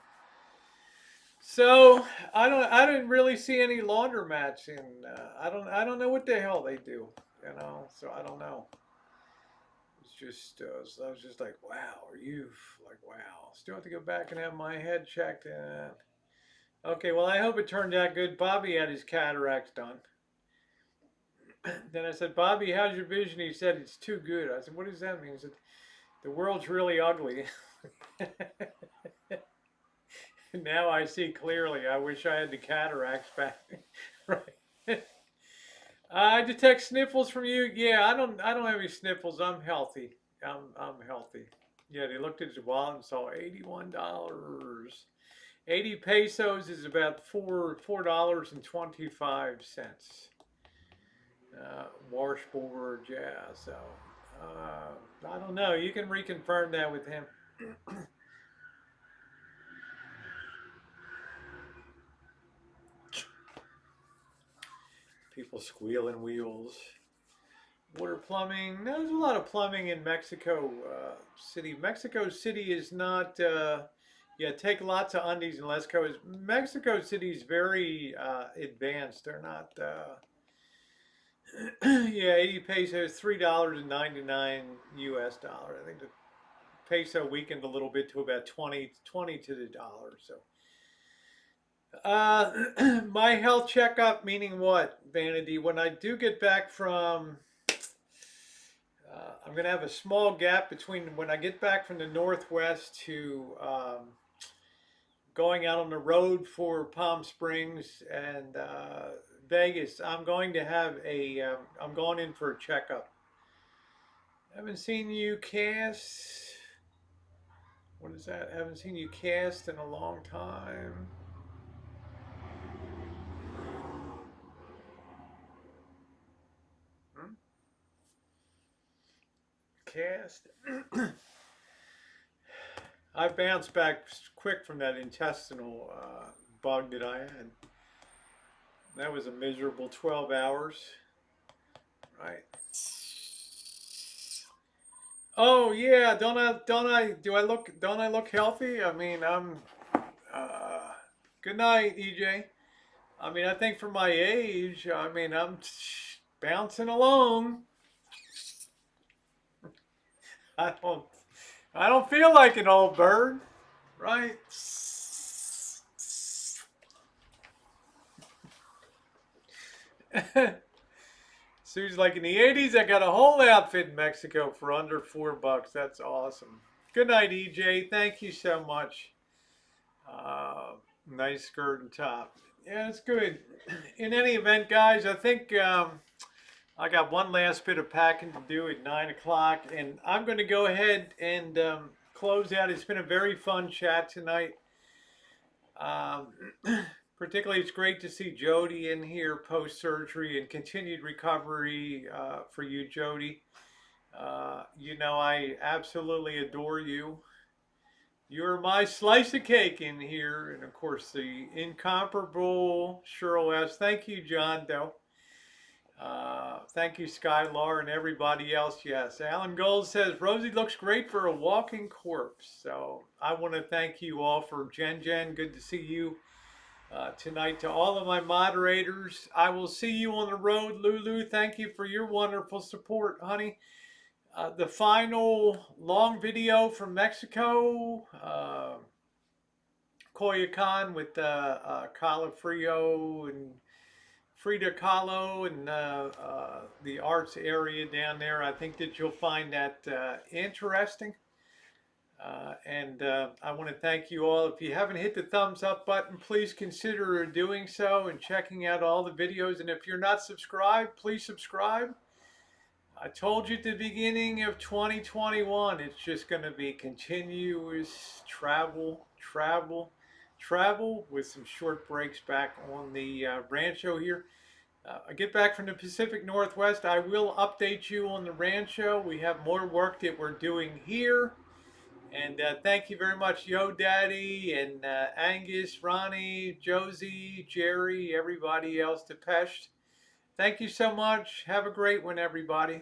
So I didn't really see any laundromats in. I don't know what the hell they do. So I don't know. It's just, so I was just like, wow, are you like, wow? Still have to go back and have my head checked. Okay, well, I hope it turned out good. Bobby had his cataracts done. Then I said, Bobby, how's your vision? He said, it's too good. I said, what does that mean? He said, the world's really ugly. Now I see clearly. I wish I had the cataracts back. Right. I detect sniffles from you. Yeah, I don't have any sniffles. I'm healthy. I'm healthy. Yeah, they looked at his wallet and saw $81. 80 pesos is about $4.25. Washboard, yeah. So I don't know. You can reconfirm that with him. People squealing wheels. Water plumbing. No, there's a lot of plumbing in Mexico City. Mexico City is not. Yeah, take lots of undies and less coats. Mexico City is very advanced. They're not. Yeah, 80 pesos, $3.99 US dollar. I think the peso weakened a little bit to about 20 to the dollar. So, my health checkup, meaning what, Vanity? When I do get back from, I'm going to have a small gap between when I get back from the Northwest to going out on the road for Palm Springs and Vegas. I'm going to have I'm going in for a checkup. Haven't seen you cast. What is that? Haven't seen you cast in a long time. Hmm? Cast. I bounced back quick from that intestinal bug that I had. That was a miserable 12 hours. Right. Oh yeah, don't I look healthy? I mean, uh good night, EJ. I mean, I think for my age, I mean, I'm bouncing along. I don't I don't feel like an old bird, right? Sue's like, in the 80s, I got a whole outfit in Mexico for under $4. That's awesome. Good night, EJ. Thank you so much. Uh, Nice skirt and top. Yeah, it's good. In any event, guys, I think I got one last bit of packing to do at 9 o'clock, and I'm going to go ahead and close out. It's been a very fun chat tonight. Um, Particularly, it's great to see Jody in here post surgery and continued recovery for you, Jody. You know, I absolutely adore you. You're my slice of cake in here. And of course, the incomparable Cheryl S. Thank you, John Doe. Thank you, Skylar, and everybody else. Yes, Alan Gold says Rosie looks great for a walking corpse. So I want to thank you all for Jen. Good to see you tonight. To all of my moderators, I will see you on the road. Lulu, thank you for your wonderful support, honey. The final long video from Mexico, Coyoacan with Calafrio and Frida Kahlo and the arts area down there. I think that you'll find that interesting. And I want to thank you all. If you haven't hit the thumbs up button, please consider doing so and checking out all the videos. And if you're not subscribed, please subscribe. I told you at the beginning of 2021, it's just going to be continuous travel, travel, travel with some short breaks back on the Rancho here. I get back from the Pacific Northwest. I will update you on the Rancho. We have more work that we're doing here. And thank you very much, Yo Daddy and Angus, Ronnie, Josie, Jerry, everybody else, Depeche. Thank you so much. Have a great one, everybody.